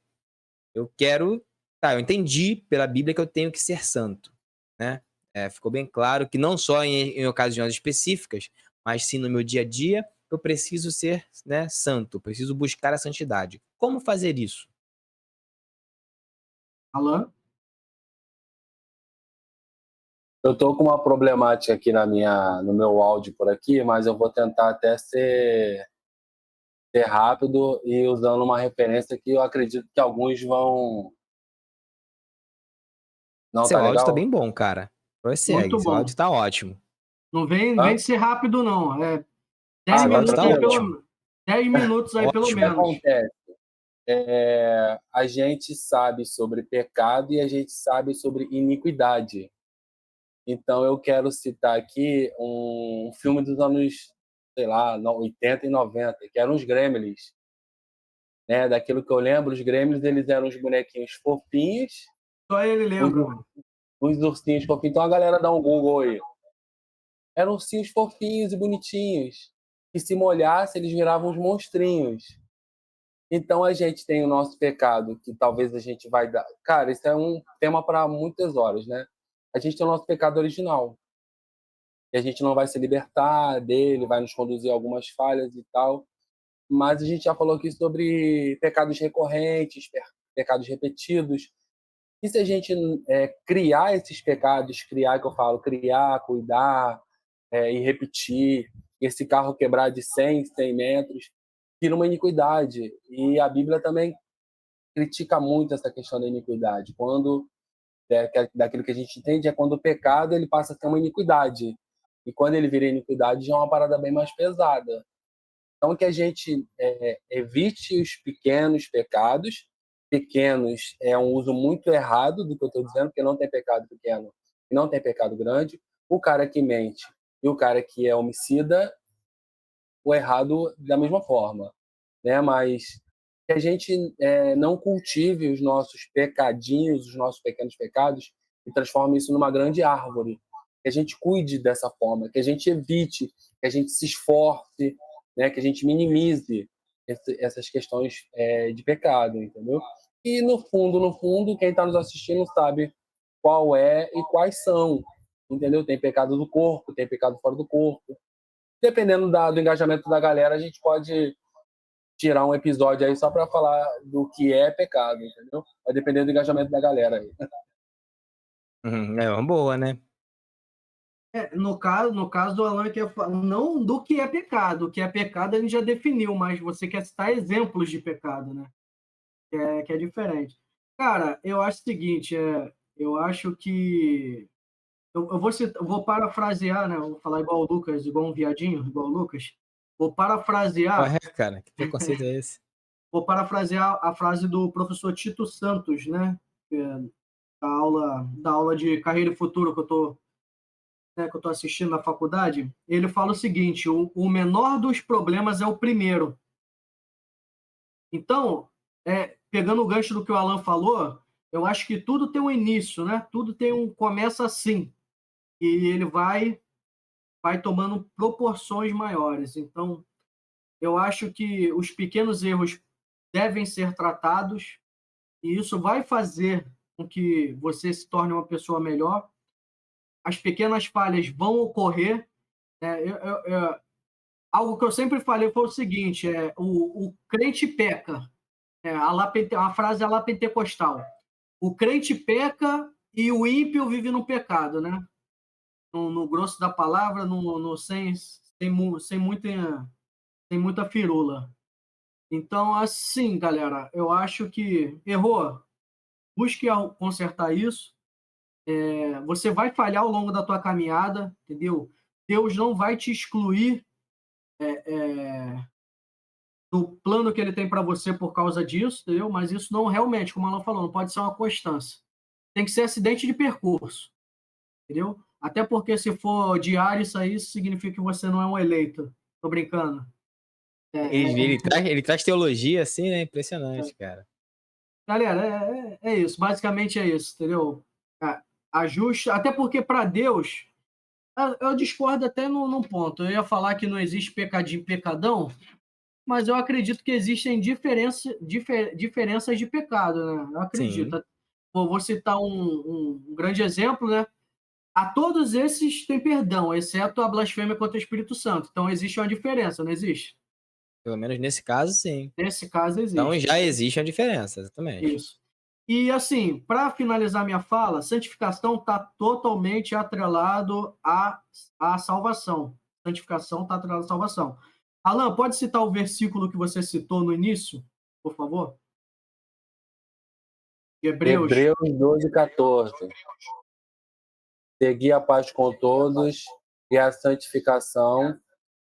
Speaker 2: Eu quero. Tá, eu entendi pela Bíblia que eu tenho que ser santo, né? Ficou bem claro que não só em ocasiões específicas, mas sim no meu dia a dia, eu preciso ser, né, santo, eu preciso buscar a santidade. Como fazer isso?
Speaker 4: Alan?
Speaker 3: Eu tô com uma problemática aqui no meu áudio por aqui, mas eu vou tentar até ser rápido e usando uma referência que eu acredito que alguns vão. Não,
Speaker 2: Seu
Speaker 3: tá
Speaker 2: áudio tá
Speaker 3: legal?
Speaker 2: bem bom, cara. Prossegue,
Speaker 4: Muito
Speaker 2: seu
Speaker 4: bom.
Speaker 2: áudio tá ótimo.
Speaker 4: Não vem
Speaker 3: Hã?
Speaker 4: de ser rápido, não.
Speaker 2: Seu
Speaker 4: 10
Speaker 2: áudio
Speaker 4: minutos
Speaker 2: tá
Speaker 4: aí,
Speaker 2: ótimo.
Speaker 4: 10 minutos aí, pelo
Speaker 3: O que
Speaker 2: Ótimo.
Speaker 4: menos.
Speaker 3: acontece? A gente sabe sobre pecado e a gente sabe sobre iniquidade. Então, eu quero citar aqui um filme dos anos, sei lá, 80 e 90, que eram os Gremlins. Né? Daquilo que eu lembro, os Gremlins eles eram uns bonequinhos fofinhos,
Speaker 4: Só ele
Speaker 3: uns,
Speaker 4: lembra, mano.
Speaker 3: uns ursinhos fofinhos. Então, a galera dá um Google aí. Eram ursinhos fofinhos e bonitinhos, que se molhasse, eles viravam uns monstrinhos. Então a gente tem o nosso pecado, que talvez a gente vai dar. Cara, isso é um tema para muitas horas, né? A gente tem o nosso pecado original. E a gente não vai se libertar dele, vai nos conduzir a algumas falhas e tal. Mas a gente já falou aqui sobre pecados recorrentes, pecados repetidos. E se a gente criar esses pecados, criar, que eu falo, criar, cuidar e repetir, esse carro quebrar de 100 metros, vira uma iniquidade. E a Bíblia também critica muito essa questão da iniquidade. Quando daquilo que a gente entende é quando o pecado ele passa a ser uma iniquidade. E quando ele vira iniquidade já é uma parada bem mais pesada. Então que a gente evite os pequenos pecados. Pequenos é um uso muito errado do que eu estou dizendo, porque não tem pecado pequeno e não tem pecado grande. O cara que mente e o cara que é homicida, o errado da mesma forma, né? Mas que a gente não cultive os nossos pecadinhos, os nossos pequenos pecados e transforme isso numa grande árvore. Que a gente cuide dessa forma, que a gente evite, que a gente se esforce, né? Que a gente minimize essas questões de pecado, entendeu? E no fundo, quem está nos assistindo sabe qual é e quais são, entendeu? Tem pecado do corpo, tem pecado fora do corpo. Dependendo do engajamento da galera, a gente pode tirar um episódio aí só para falar do que é pecado, entendeu? Vai depender do engajamento da galera aí.
Speaker 2: É uma boa, né?
Speaker 4: No caso do Alan, não do que é pecado. O que é pecado a gente já definiu, mas você quer citar exemplos de pecado, né? Que é diferente. Cara, eu acho o seguinte, eu acho que eu vou parafrasear, né? Vou falar igual o Lucas, igual um viadinho, igual o Lucas. Vou parafrasear,
Speaker 2: Ué, cara, que preconceito é esse?
Speaker 4: vou parafrasear a frase do professor Tito Santos, né? Que é da aula de Carreira e Futuro que eu tô assistindo na faculdade. Ele fala o seguinte: o menor dos problemas é o primeiro. Então, pegando o gancho do que o Alan falou, eu acho que tudo tem um início, né? Tudo começa assim e ele vai tomando proporções maiores. Então, eu acho que os pequenos erros devem ser tratados e isso vai fazer com que você se torne uma pessoa melhor. As pequenas falhas vão ocorrer. Algo que eu sempre falei foi o seguinte: o crente peca. A frase é lá pentecostal. O crente peca e o ímpio vive no pecado, né? No grosso da palavra, sem muita firula. Então, assim, galera, eu acho que errou. Busque consertar isso. Você vai falhar ao longo da tua caminhada, entendeu? Deus não vai te excluir do plano que ele tem para você por causa disso, entendeu? Mas isso não realmente, como ela falou, não pode ser uma constância. Tem que ser acidente de percurso, entendeu? Até porque se for diário, isso significa que você não é um eleito. Tô brincando.
Speaker 2: Ele traz teologia assim, né? Impressionante, cara.
Speaker 4: Galera, é isso. Basicamente é isso, entendeu? Ajuste. Até porque para Deus, eu discordo até num ponto. Eu ia falar que não existe pecadinho, pecadão, mas eu acredito que existem diferenças de pecado, né? Eu
Speaker 2: Sim.
Speaker 4: acredito. Vou citar um grande exemplo, né? A todos esses tem perdão, exceto a blasfêmia contra o Espírito Santo. Então existe uma diferença, não existe?
Speaker 2: Pelo menos nesse caso, sim.
Speaker 4: Nesse caso
Speaker 2: Então
Speaker 4: existe.
Speaker 2: já existe uma diferença, exatamente.
Speaker 4: Isso. E assim, para finalizar minha fala, santificação está totalmente atrelado à salvação. Santificação está atrelado à salvação. Alan, pode citar o versículo que você citou no início, por favor? De Hebreus.
Speaker 3: Hebreus 12:14. Segui a paz com todos e a santificação,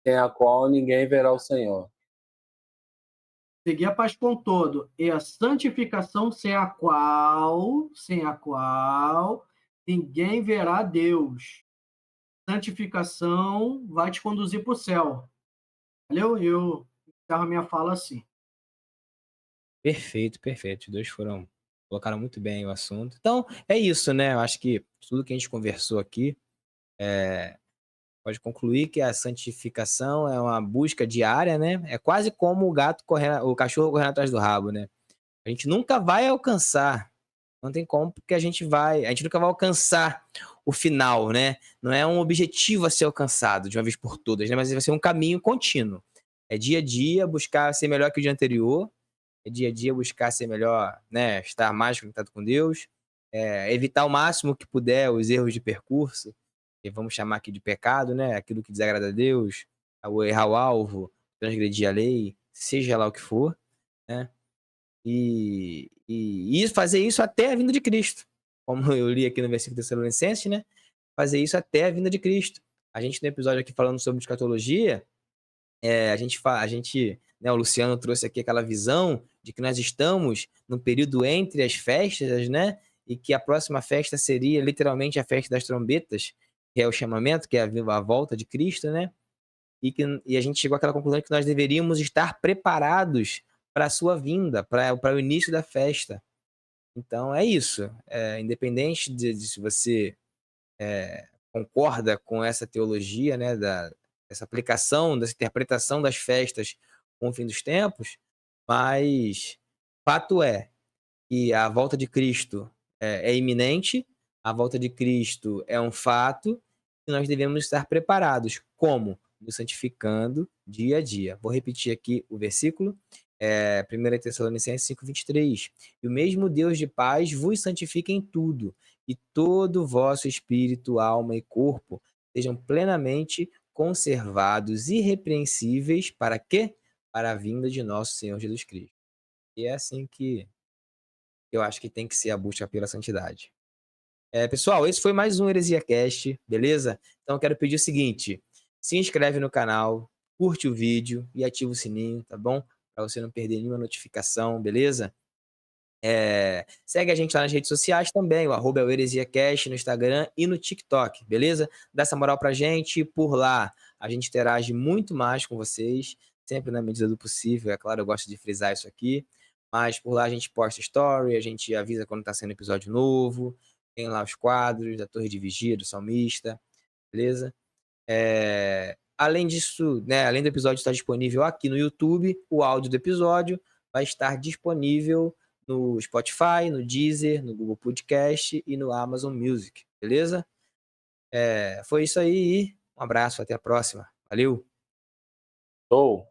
Speaker 3: sem a qual ninguém verá o Senhor.
Speaker 4: Seguir a paz com todo e a santificação sem a qual ninguém verá Deus. Santificação vai te conduzir para o céu. Valeu? Eu encerro a minha fala assim.
Speaker 2: Perfeito, perfeito. Os dois colocaram muito bem o assunto. Então, é isso, né? Eu acho que tudo que a gente conversou aqui pode concluir que a santificação é uma busca diária, né? É quase como o cachorro correndo atrás do rabo, né? A gente nunca vai alcançar, não tem como, porque a gente nunca vai alcançar o final, né? Não é um objetivo a ser alcançado de uma vez por todas, né? Mas vai ser um caminho contínuo. É dia a dia buscar ser melhor que o dia anterior, é dia a dia buscar ser melhor, né? Estar mais conectado com Deus, evitar o máximo que puder os erros de percurso, que vamos chamar aqui de pecado, né? Aquilo que desagrada a Deus, errar o alvo, transgredir a lei, seja lá o que for, né? E fazer isso até a vinda de Cristo. Como eu li aqui no versículo de Tessalonicenses, né? Fazer isso até a vinda de Cristo. A gente, no episódio aqui falando sobre escatologia, né, o Luciano trouxe aqui aquela visão de que nós estamos no período entre as festas, né? E que a próxima festa seria literalmente a festa das trombetas, que é o chamamento, que é a volta de Cristo, né? E a gente chegou àquela conclusão que nós deveríamos estar preparados para a sua vinda, para o início da festa. Então é isso. Independente de se você concorda com essa teologia, né, dessa aplicação, dessa interpretação das festas com o fim dos tempos, mas fato é que a volta de Cristo é iminente, a volta de Cristo é um fato, e nós devemos estar preparados. Como? Nos santificando dia a dia. Vou repetir aqui o versículo, 1 Tessalonicenses 5:23. E o mesmo Deus de paz vos santifica em tudo, e todo o vosso espírito, alma e corpo sejam plenamente conservados irrepreensíveis para quê? Para a vinda de nosso Senhor Jesus Cristo. E é assim que eu acho que tem que ser a busca pela santidade. Pessoal, esse foi mais um HeresiaCast, beleza? Então eu quero pedir o seguinte: se inscreve no canal, curte o vídeo e ativa o sininho, tá bom? Para você não perder nenhuma notificação, beleza? Segue a gente lá nas redes sociais também, o @ é o HeresiaCast no Instagram e no TikTok, beleza? Dá essa moral pra gente, por lá a gente interage muito mais com vocês, sempre na medida do possível, é claro, eu gosto de frisar isso aqui, mas por lá a gente posta story, a gente avisa quando tá saindo episódio novo, tem lá os quadros da Torre de Vigia, do Salmista, beleza? Além disso, né, além do episódio estar disponível aqui no YouTube, o áudio do episódio vai estar disponível no Spotify, no Deezer, no Google Podcast e no Amazon Music, beleza? Foi isso aí, um abraço, até a próxima. Valeu!
Speaker 3: Show!